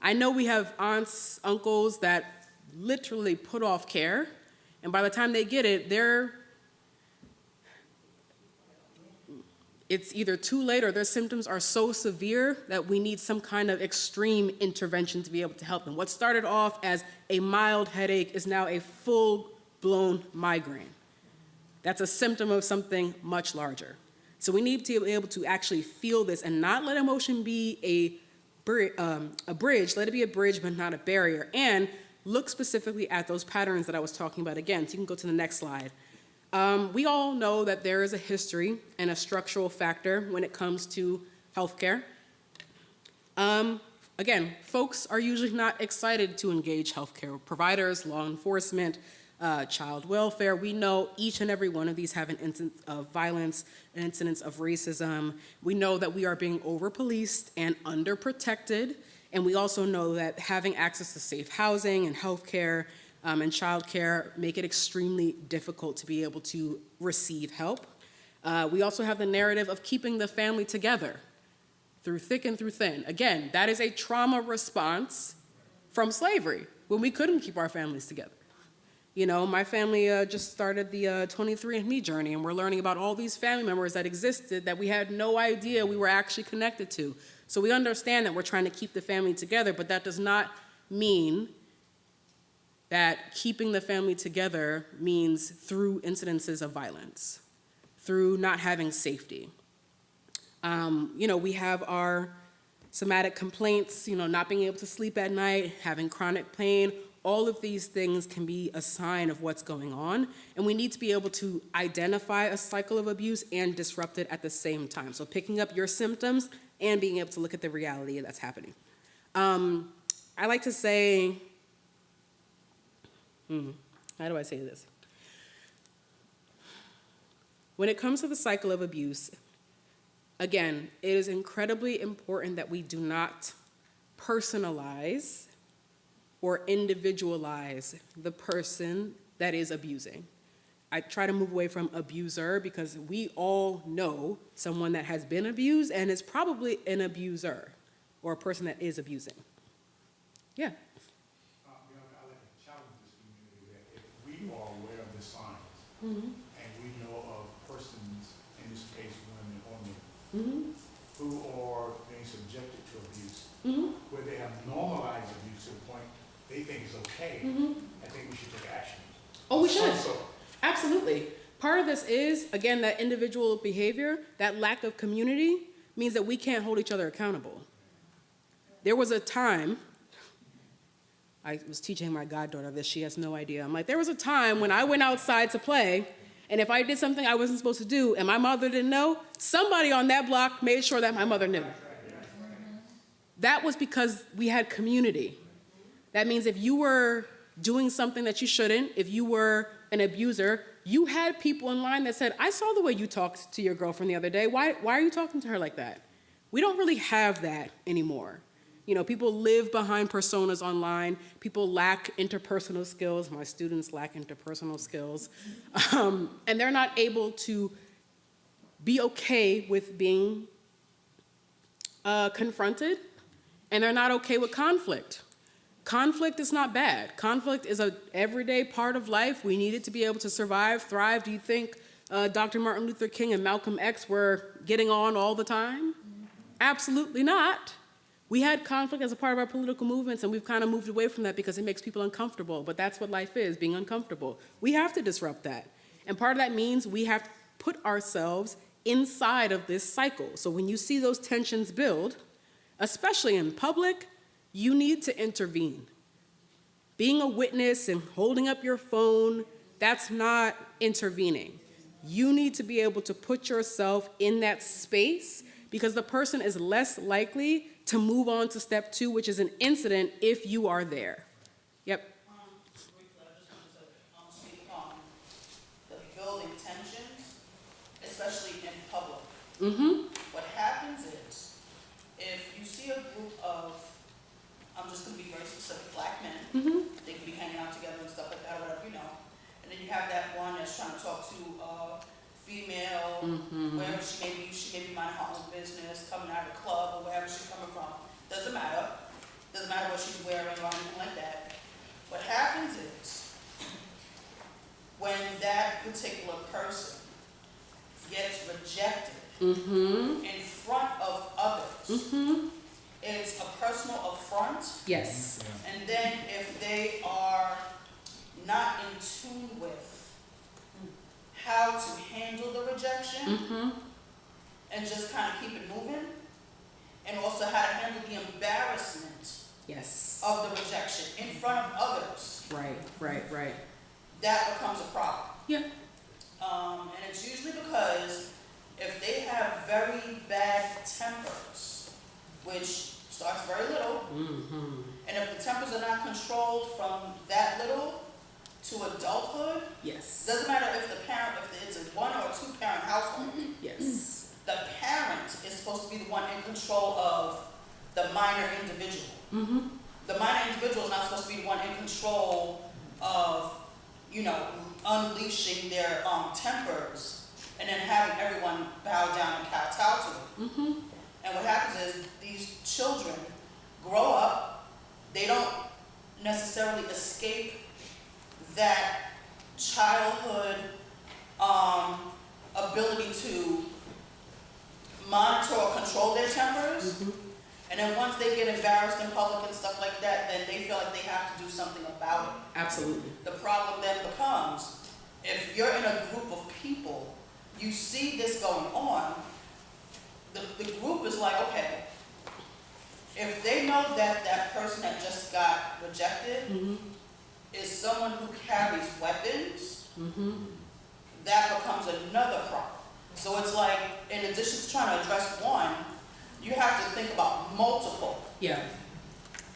I know we have aunts, uncles that literally put off care, and by the time they get it, it's either too late or their symptoms are so severe that we need some kind of extreme intervention to be able to help them. What started off as a mild headache is now a full-blown migraine. That's a symptom of something much larger. So we need to be able to actually feel this and not let emotion be a bridge, let it be a bridge but not a barrier, and look specifically at those patterns that I was talking about again. So you can go to the next slide. We all know that there is a history and a structural factor when it comes to healthcare. Again, folks are usually not excited to engage healthcare providers, law enforcement, child welfare. We know each and every one of these have an instance of violence, an incidence of racism. We know that we are being over-policed and under-protected, and we also know that having access to safe housing and healthcare and childcare make it extremely difficult to be able to receive help. We also have the narrative of keeping the family together through thick and through thin. Again, that is a trauma response from slavery when we couldn't keep our families together. You know, my family just started the 23andMe journey, and we're learning about all these family members that existed that we had no idea we were actually connected to. So we understand that we're trying to keep the family together, but that does not mean that keeping the family together means through incidences of violence, through not having safety. You know, we have our somatic complaints, you know, not being able to sleep at night, having chronic pain. All of these things can be a sign of what's going on, and we need to be able to identify a cycle of abuse and disrupt it at the same time. So picking up your symptoms and being able to look at the reality that's happening. I like to say, how do I say this? When it comes to the cycle of abuse, again, it is incredibly important that we do not personalize or individualize the person that is abusing. I try to move away from abuser because we all know someone that has been abused and is probably an abuser or a person that is abusing. Yeah. I like to challenge this community that if we are aware of the signs and we know of persons, in this case women or men, who are being subjected to abuse, where they have normalized abuse to the point they think it's okay, I think we should take action. Oh, we should. So, Absolutely. Part of this is, again, that individual behavior, that lack of community means that we can't hold each other accountable. There was a time, I was teaching my goddaughter this, she has no idea. I'm like, there was a time when I went outside to play, and if I did something I wasn't supposed to do and my mother didn't know, somebody on that block made sure that my mother knew. That was because we had community. That means if you were doing something that you shouldn't, if you were an abuser, you had people in line that said, I saw the way you talked to your girlfriend the other day. Why are you talking to her like that? We don't really have that anymore. You know, people live behind personas online. People lack interpersonal skills. My students lack interpersonal skills. And they're not able to be okay with being confronted, and they're not okay with conflict. Conflict is not bad. Conflict is an everyday part of life. We need it to be able to survive, thrive. Do you think Dr. Martin Luther King and Malcolm X were getting on all the time? Absolutely not. We had conflict as a part of our political movements, and we've kind of moved away from that because it makes people uncomfortable. But that's what life is, being uncomfortable. We have to disrupt that. And part of that means we have to put ourselves inside of this cycle. So when you see those tensions build, especially in public, you need to intervene. Being a witness and holding up your phone, that's not intervening. You need to be able to put yourself in that space because the person is less likely to move on to step 2, which is an incident, if you are there. Yep. Briefly, I just wanted to speak on the building tensions, especially in public. What happens is, if you see a group of, I'm just going to be very specific, black men, they can be hanging out together and stuff like that, or whatever, you know, and then you have that one that's trying to talk to female, wherever she may be minding her own business, coming out of the club or wherever she's coming from. Doesn't matter what she's wearing or anything like that. What happens is, when that particular person gets rejected in front of others, it's a personal affront. Yes. And then if they are not in tune with how to handle the rejection and just kind of keep it moving, and also how to handle the embarrassment Yes. of the rejection in front of others, Right. that becomes a problem. Yeah. And it's usually because if they have very bad tempers, which starts very little, and if the tempers are not controlled from that little to adulthood, Yes. doesn't matter if it's a 1 or 2 parent household, Yes. the parent is supposed to be the one in control of the minor individual. The minor individual is not supposed to be the one in control of, you know, unleashing their tempers and then having everyone bow down and kowtow to them. And what happens is these children grow up, they don't necessarily escape that childhood ability to monitor or control their tempers. And then once they get embarrassed in public and stuff like that, then they feel like they have to do something about it. Absolutely. The problem then becomes, if you're in a group of people, you see this going on, the group is like, okay, if they know that that person that just got rejected is someone who carries weapons, that becomes another problem. So it's like, in addition to trying to address one, you have to think about multiple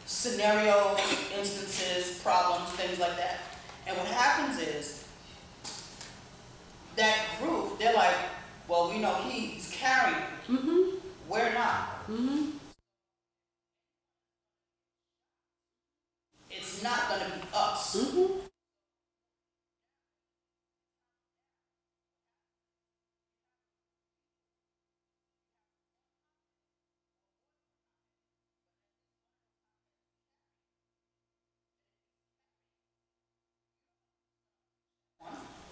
scenarios, instances, problems, things like that. And what happens is, that group, they're like, well, we know he's carrying, we're not. It's not going to be us.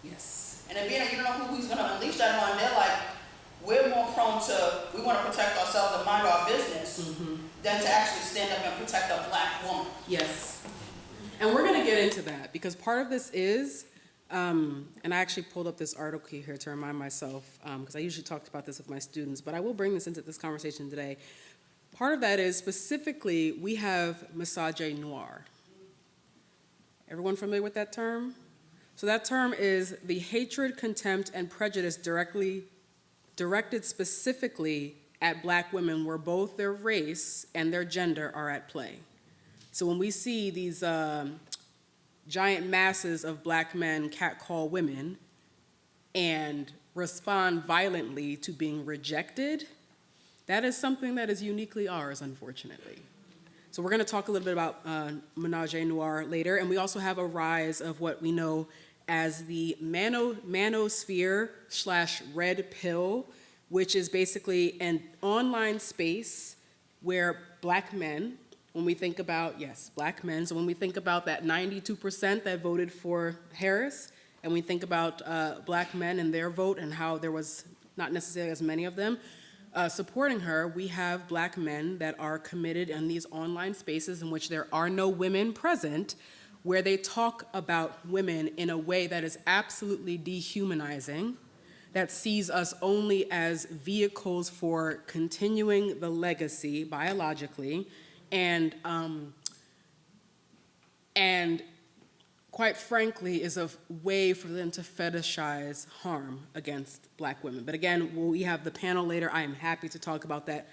Yes. And then being that you don't know who he's going to unleash that on, they're like, we're more prone to, we want to protect ourselves and mind our business than to actually stand up and protect a black woman. Yes. And we're going to get into that because part of this is And I actually pulled up this article here to remind myself, because I usually talk about this with my students, but I will bring this into this conversation today. Part of that is specifically, we have misogynoir. Everyone familiar with that term? So that term is the hatred, contempt, and prejudice directed specifically at Black women where both their race and their gender are at play. So when we see these giant masses of Black men catcall women and respond violently to being rejected, that is something that is uniquely ours, unfortunately. So we're going to talk a little bit about menage a noir later, and we also have a rise of what we know as the manosphere/red pill, which is basically an online space where Black men, when we think about, yes, Black men, so when we think about that 92% that voted for Harris, and we think about Black men and their vote and how there was not necessarily as many of them supporting her, we have Black men that are committed in these online spaces in which there are no women present, where they talk about women in a way that is absolutely dehumanizing, that sees us only as vehicles for continuing the legacy biologically, and quite frankly is a way for them to fetishize harm against Black women. But again, when we have the panel later, I am happy to talk about that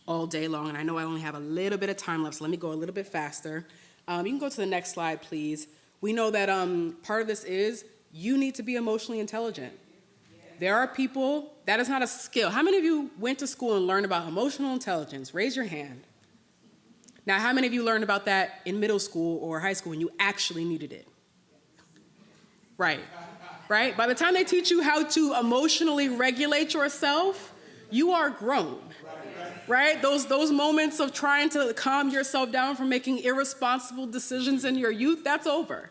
all day long, and I know I only have a little bit of time left, so let me go a little bit faster. You can go to the next slide, please. We know that part of this is you need to be emotionally intelligent. There are people, that is not a skill. How many of you went to school and learned about emotional intelligence? Raise your hand. Now, how many of you learned about that in middle school or high school when you actually needed it? Right, right? By the time they teach you how to emotionally regulate yourself, you are grown, right? Those moments of trying to calm yourself down from making irresponsible decisions in your youth, that's over.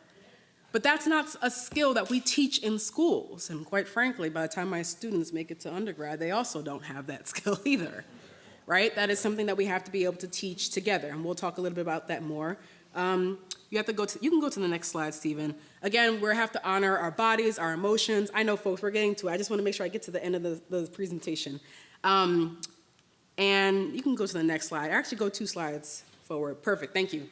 But that's not a skill that we teach in schools. And quite frankly, by the time my students make it to undergrad, they also don't have that skill either, right? That is something that we have to be able to teach together. And we'll talk a little bit about that more. You can go to the next slide, Stephen. Again, we have to honor our bodies, our emotions. I know, folks, we're getting to it. I just want to make sure I get to the end of the presentation. And you can go to the next slide. Actually, go 2 slides forward. Perfect, thank you.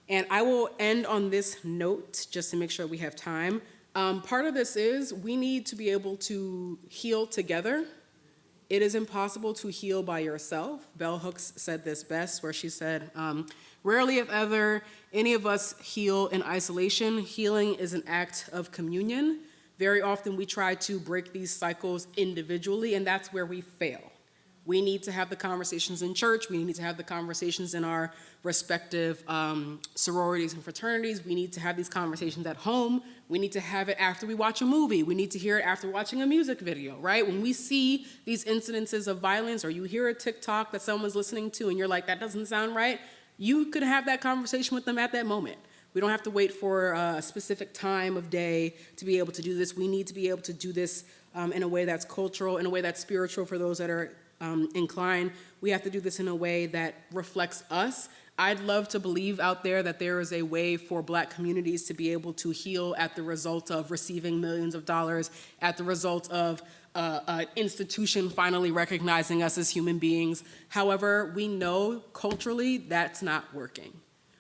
And I will end on this note just to make sure we have time. Part of this is we need to be able to heal together. It is impossible to heal by yourself. Bell Hooks said this best, where she said, rarely if ever any of us heal in isolation. Healing is an act of communion. Very often we try to break these cycles individually, and that's where we fail. We need to have the conversations in church. We need to have the conversations in our respective sororities and fraternities. We need to have these conversations at home. We need to have it after we watch a movie. We need to hear it after watching a music video, right? When we see these incidences of violence, or you hear a TikTok that someone's listening to and you're like, that doesn't sound right, you could have that conversation with them at that moment. We don't have to wait for a specific time of day to be able to do this. We need to be able to do this in a way that's cultural, in a way that's spiritual for those that are inclined. We have to do this in a way that reflects us. I'd love to believe out there that there is a way for Black communities to be able to heal at the result of receiving millions of dollars, at the result of an institution finally recognizing us as human beings. However, we know culturally that's not working.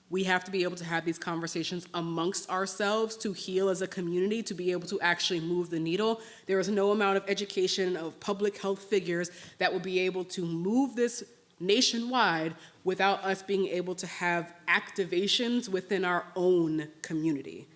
We have to be able to have these conversations amongst ourselves to heal as a community, to be able to actually move the needle. There is no amount of education of public health figures that will be able to move this nationwide without us being able to have activations within our own community.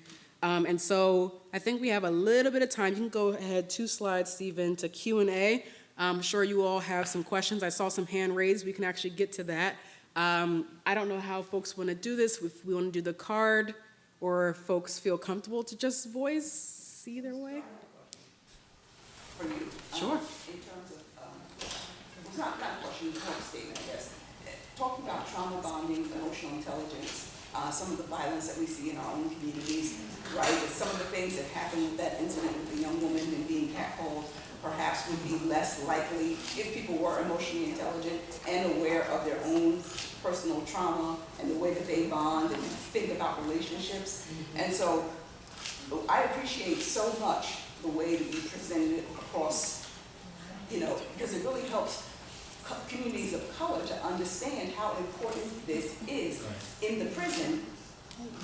And so I think we have a little bit of time. You can go ahead 2 slides, Stephen, to Q&A. I'm sure you all have some questions. I saw some hand raised. We can actually get to that. I don't know how folks want to do this, if we want to do the card, or if folks feel comfortable to just voice either way. For you. Sure. In terms of, it's not a question, it's more a statement, I guess. Talking about trauma bonding, emotional intelligence, some of the violence that we see in our own communities, right? Some of the things that happened with that incident with the young woman and being catcalled perhaps would be less likely if people were emotionally intelligent and aware of their own personal trauma and the way that they bond and think about relationships. And so I appreciate so much the way that you presented it across, because it really helps communities of color to understand how important this is. In the prison,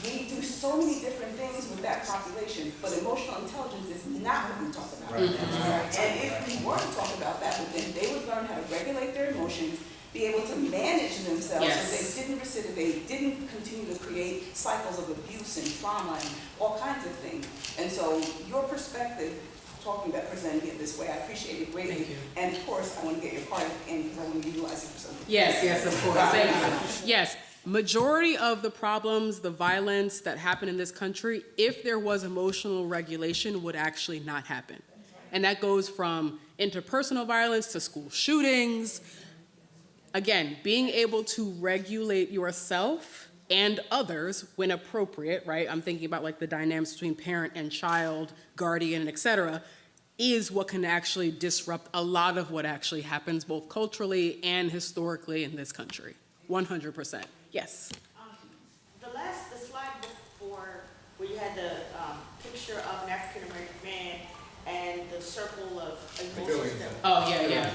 we do so many different things with that population, but emotional intelligence is not what we talk about. And if we were to talk about that with them, they would learn how to regulate their emotions, be able to manage themselves so they didn't recidivate, didn't continue to create cycles of abuse and trauma and all kinds of things. And so your perspective, talking about presenting it this way, I appreciate it greatly. Thank you. And of course, I want to get your card in because I want to utilize it for something. Yes, of course. Thank you. Yes, majority of the problems, the violence that happen in this country, if there was emotional regulation, would actually not happen. And that goes from interpersonal violence to school shootings. Again, being able to regulate yourself and others when appropriate, right? I'm thinking about like the dynamics between parent and child, guardian, et cetera, is what can actually disrupt a lot of what actually happens both culturally and historically in this country. 100%. Yes. The slide before, where you had the picture of an African American man and the circle of emotions. Oh, yeah.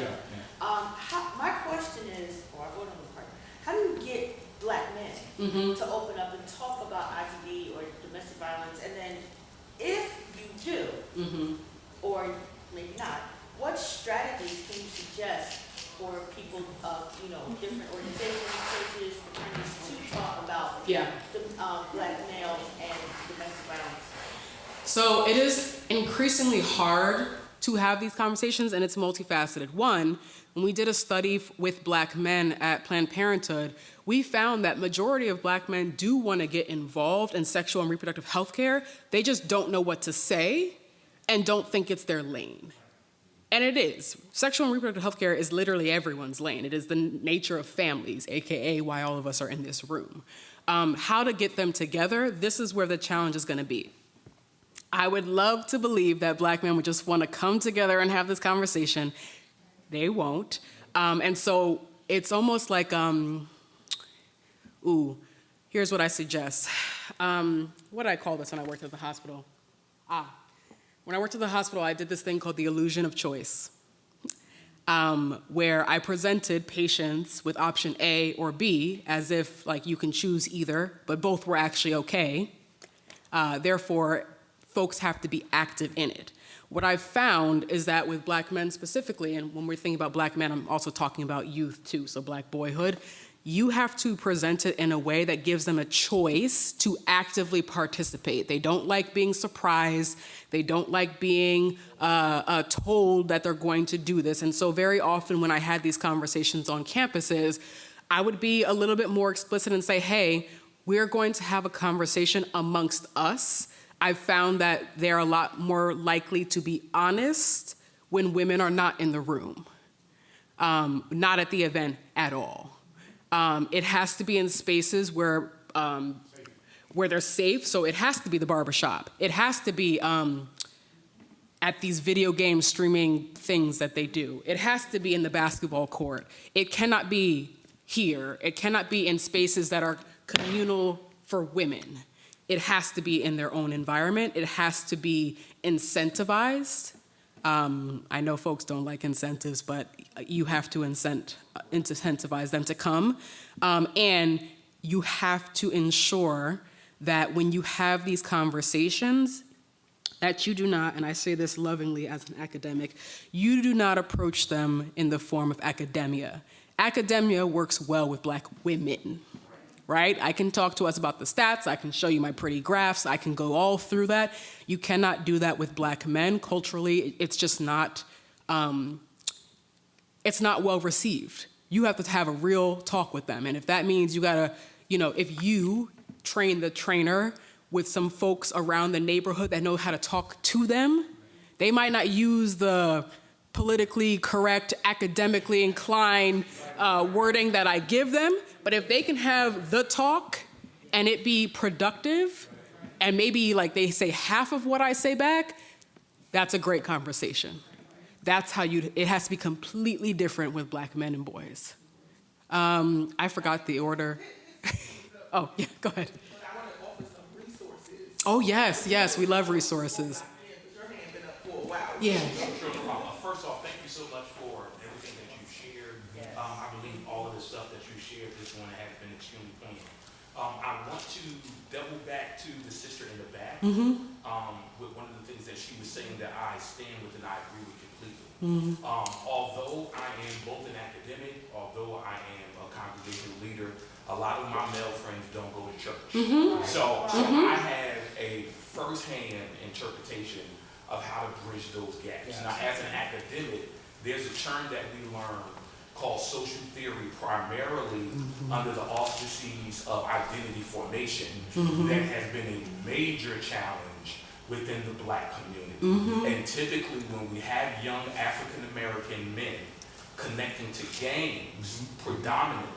My question is, or I wrote on the part, how do you get Black men to open up and talk about IGD or domestic violence? And then, if you do, or maybe not, what strategies can you suggest for people of, different organizations, churches, fraternities to talk about the Black males and domestic violence? So it is increasingly hard to have these conversations, and it's multifaceted. One, when we did a study with Black men at Planned Parenthood, we found that majority of Black men do want to get involved in sexual and reproductive health care. They just don't know what to say and don't think it's their lane. And it is. Sexual and reproductive health care is literally everyone's lane. It is the nature of families, AKA why all of us are in this room. How to get them together, this is where the challenge is going to be. I would love to believe that Black men would just want to come together and have this conversation. They won't. And so it's almost like, here's what I suggest. What did I call this when I worked at the hospital? When I worked at the hospital, I did this thing called the illusion of choice, where I presented patients with option A or B as if like you can choose either, but both were actually okay. Therefore, folks have to be active in it. What I've found is that with Black men specifically, and when we're thinking about Black men, I'm also talking about youth too, so Black boyhood, you have to present it in a way that gives them a choice to actively participate. They don't like being surprised. They don't like being told that they're going to do this. And so very often when I had these conversations on campuses, I would be a little bit more explicit and say, hey, we're going to have a conversation amongst us. I've found that they're a lot more likely to be honest when women are not in the room, not at the event at all. It has to be in spaces where they're safe, so it has to be the barbershop. It has to be at these video game streaming things that they do. It has to be in the basketball court. It cannot be here. It cannot be in spaces that are communal for women. It has to be in their own environment. It has to be incentivized. I know folks don't like incentives, but you have to incentivize them to come. And you have to ensure that when you have these conversations, that you do not, and I say this lovingly as an academic, you do not approach them in the form of academia. Academia works well with Black women. Right? I can talk to us about the stats, I can show you my pretty graphs, I can go all through that. You cannot do that with Black men. Culturally, it's just not, it's not well received. You have to have a real talk with them. And if that means you gotta, if you train the trainer with some folks around the neighborhood that know how to talk to them, they might not use the politically correct, academically inclined wording that I give them, but if they can have the talk and it be productive, and maybe like they say half of what I say back, that's a great conversation. That's how it has to be completely different with Black men and boys. I forgot the order. Oh, yeah, go ahead. But I want to offer some resources. Oh, yes, we love resources. Your hand been up for a while. Yeah. Sure, no problem. First off, thank you so much for everything that you've shared. I believe all of the stuff that you shared this morning has been extremely poignant. I want to double back to the sister in the back. With one of the things that she was saying that I stand with and I agree with completely. Although I am both an academic, although I am a congregational leader, a lot of my male friends don't go to church. So I have a firsthand interpretation of how to bridge those gaps. Now, as an academic, there's a term that we learn called social theory, primarily under the auspices of identity formation, that has been a major challenge within the Black community. And typically when we have young African American men connecting to gangs, predominantly,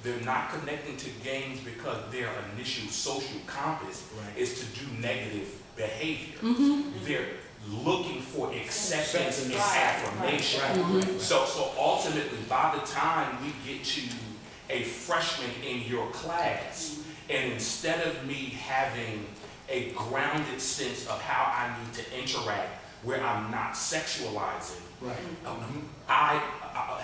they're not connecting to gangs because their initial social compass is to do negative behavior. They're looking for acceptance and affirmation. So ultimately, by the time we get to a freshman in your class, and instead of me having a grounded sense of how I need to interact where I'm not sexualizing, I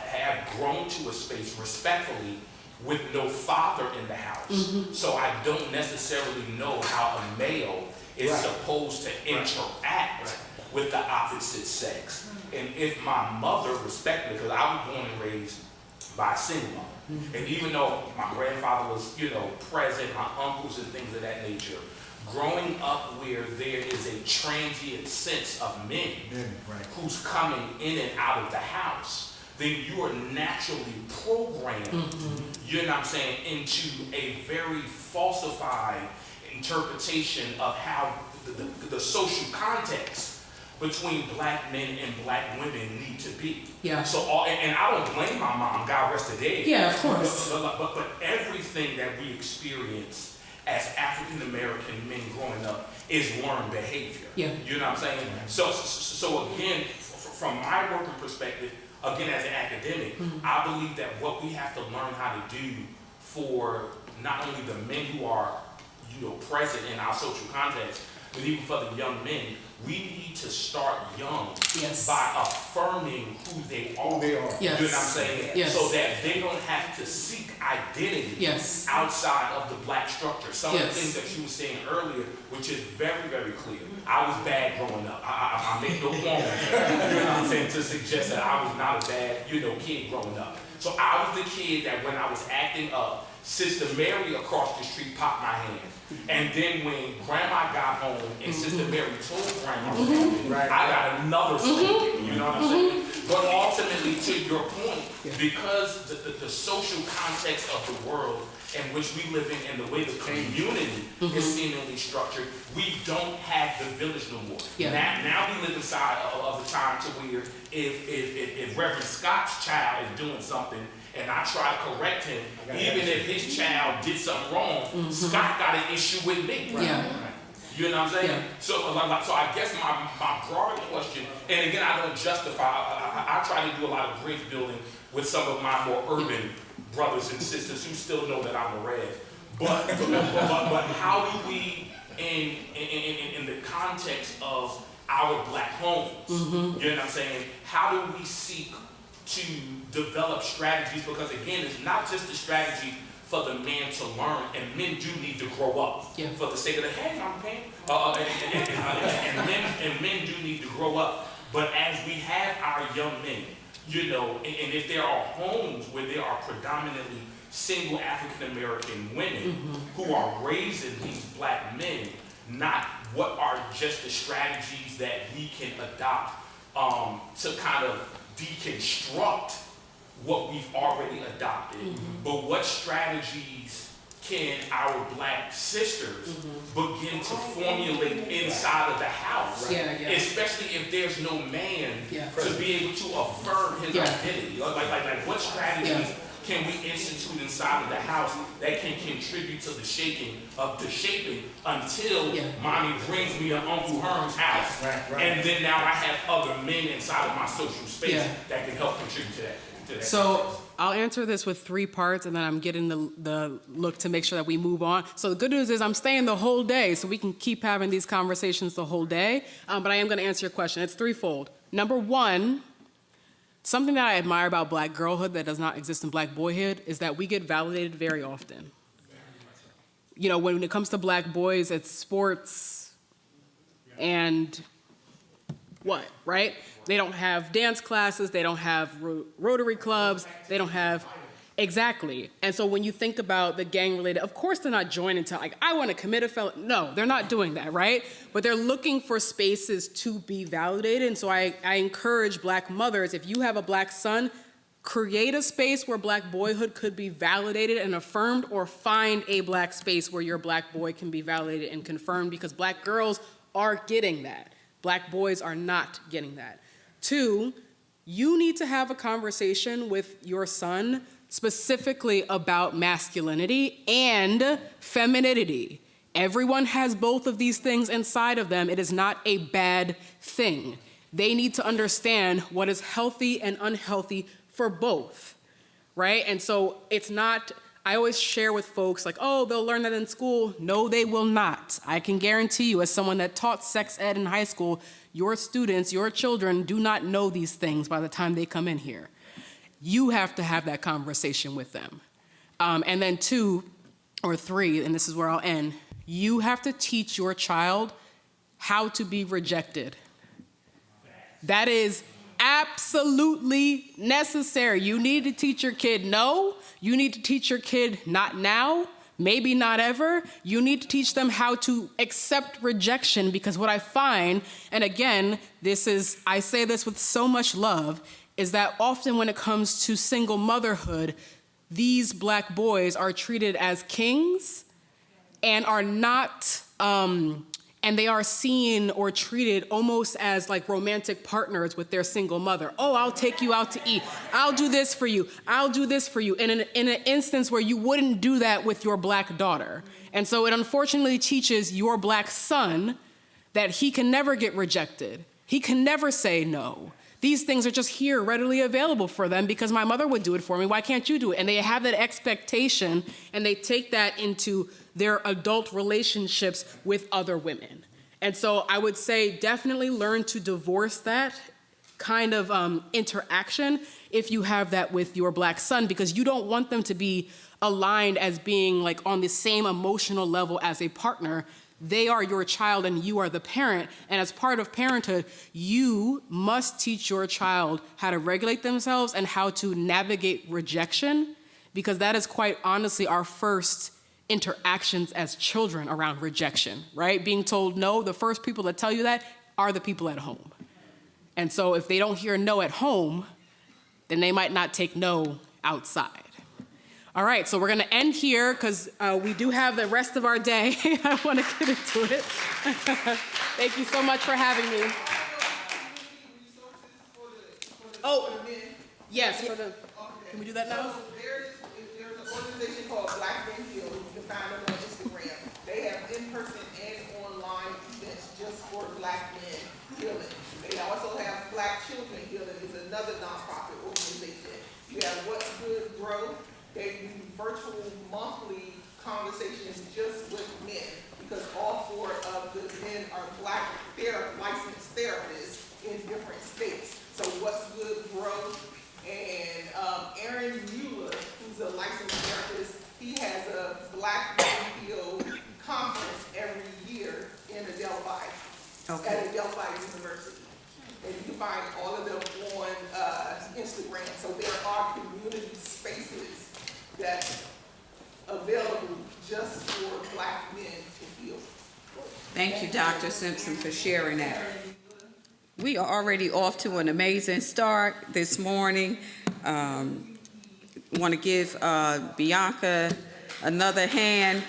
have grown to a space respectfully with no father in the house. So I don't necessarily know how a male is supposed to interact with the opposite sex. And if my mother, respectfully, because I was born and raised by a single mother, and even though my grandfather was, present, my uncles and things of that nature, growing up where there is a transient sense of men who's coming in and out of the house, then you are naturally programmed, you know what I'm saying, into a very falsified interpretation of how the social context between Black men and Black women need to be. So, and I don't blame my mom, God rest her dead. Of course. But everything that we experience as African American men growing up is learned behavior. You know what I'm saying? So again, from my working perspective, again as an academic, I believe that what we have to learn how to do for not only the men who are, present in our social context, but even for the young men, we need to start young by affirming who they are. You know what I'm saying? So that they don't have to seek identity outside of the Black structure. Some of the things that you were saying earlier, which is very, very clear. I was bad growing up. I make no qualms, you know what I'm saying, to suggest that I was not a bad, kid growing up. So I was the kid that when I was acting up, Sister Mary across the street popped my hand. And then when Grandma got home and Sister Mary told Grandma what happened, I got another spanking, you know what I'm saying? But ultimately, to your point, because the social context of the world in which we live in and the way the community is seemingly structured, we don't have the village no more. Now we live inside of a time to where if Reverend Scott's child is doing something and I try to correct him, even if his child did something wrong, Scott got an issue with me. You know what I'm saying? So I guess my broader question, and again, I don't justify, I try to do a lot of bridge building with some of my more urban brothers and sisters who still know that I'm a Rev. But how do we, in the context of our Black homes, you know what I'm saying, how do we seek to develop strategies? Because again, it's not just a strategy for the man to learn, and men do need to grow up for the sake of the head, and men do need to grow up. But as we have our young men, and if there are homes where there are predominantly single African American women who are raising these Black men, not what are just the strategies that we can adopt to kind of deconstruct what we've already adopted, but what strategies can our Black sisters begin to formulate inside of the house, especially if there's no man to be able to affirm his identity. Like what strategies can we institute inside of the house that can contribute to the shaping until mommy brings me to Uncle Herm's house, and then now I have other men inside of my social space that can help contribute to that. So I'll answer this with 3 parts, and then I'm getting the look to make sure that we move on. So the good news is I'm staying the whole day, so we can keep having these conversations the whole day. But I am going to answer your question. It's threefold. Number 1, something that I admire about Black girlhood that does not exist in Black boyhood is that we get validated very often. You know, when it comes to Black boys, it's sports and what, right? They don't have dance classes, they don't have Rotary clubs, they don't have, exactly. And so when you think about the gang-related, of course they're not joining to like, I want to commit a felony. No, they're not doing that, right? But they're looking for spaces to be validated. And so I encourage Black mothers, if you have a Black son, create a space where Black boyhood could be validated and affirmed, or find a Black space where your Black boy can be validated and confirmed, because Black girls are getting that. Black boys are not getting that. 2, you need to have a conversation with your son specifically about masculinity and femininity. Everyone has both of these things inside of them. It is not a bad thing. They need to understand what is healthy and unhealthy for both, right? And so it's not, I always share with folks like, oh, they'll learn that in school. No, they will not. I can guarantee you, as someone that taught sex ed in high school, your students, your children do not know these things by the time they come in here. You have to have that conversation with them. And then 2 or 3, and this is where I'll end, you have to teach your child how to be rejected. That is absolutely necessary. You need to teach your kid no. You need to teach your kid not now, maybe not ever. You need to teach them how to accept rejection, because what I find, and again, I say this with so much love, is that often when it comes to single motherhood, these Black boys are treated as kings and are not, and they are seen or treated almost as like romantic partners with their single mother. Oh, I'll take you out to eat. I'll do this for you. I'll do this for you. In an instance where you wouldn't do that with your Black daughter. And so it unfortunately teaches your Black son that he can never get rejected. He can never say no. These things are just here readily available for them because my mother would do it for me. Why can't you do it? And they have that expectation, and they take that into their adult relationships with other women. And so I would say definitely learn to divorce that kind of interaction if you have that with your Black son, because you don't want them to be aligned as being like on the same emotional level as a partner. They are your child and you are the parent. And as part of parenthood, you must teach your child how to regulate themselves and how to navigate rejection, because that is quite honestly our first interactions as children around rejection, right? Being told no, the first people that tell you that are the people at home. And so if they don't hear no at home, then they might not take no outside. All right, so we're gonna end here because we do have the rest of our day. I wanna get into it. Thank you so much for having me. Oh, yes, for the, can we do that now? So there's an organization called Black Men Heal. You can find them on Instagram. They have in-person and online events just for Black men healing. They also have Black Children Healing. It's another nonprofit organization. You have What's Good Grow. They do virtual monthly conversations just with men, because all 4 of the men are Black licensed therapists in different states. So What's Good Grow, and Aaron Mueller, who's a licensed therapist, he has a Black Men Heal conference every year in Adelphi, at Adelphi University. And you can find all of them on Instagram. So there are community spaces that's available just for Black men to heal. Thank you, Dr. Simpson, for sharing that. We are already off to an amazing start this morning. Want to give Bianca another hand.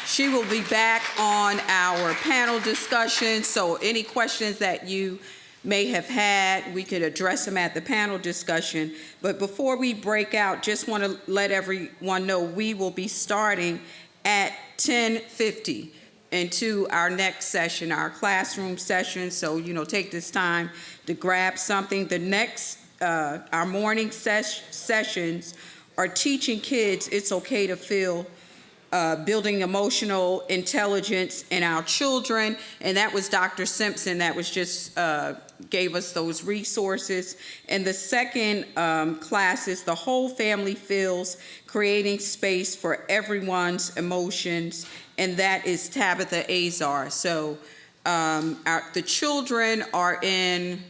She will be back on our panel discussion, so any questions that you may have had, we could address them at the panel discussion. But before we break out, just want to let everyone know we will be starting at 10:50 into our next session, our classroom session. So, take this time to grab something. The next our morning sessions are teaching kids it's okay to feel, building emotional intelligence in our children, and that was Dr. Simpson that was just gave us those resources. And the second class is The Whole Family Feels, Creating Space for Everyone's Emotions, and that is Tabitha Azar. So the children are in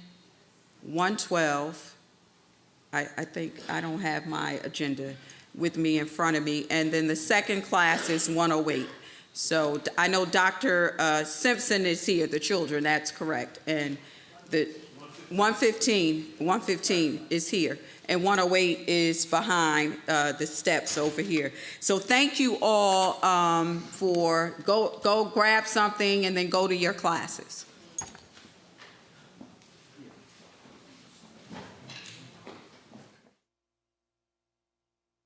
112. I think I don't have my agenda with me in front of me. And then the second class is 108. So I know Dr. Simpson is here, the children, that's correct. And the 115 is here. And 108 is behind the steps over here. So thank you all for go grab something and then go to your classes.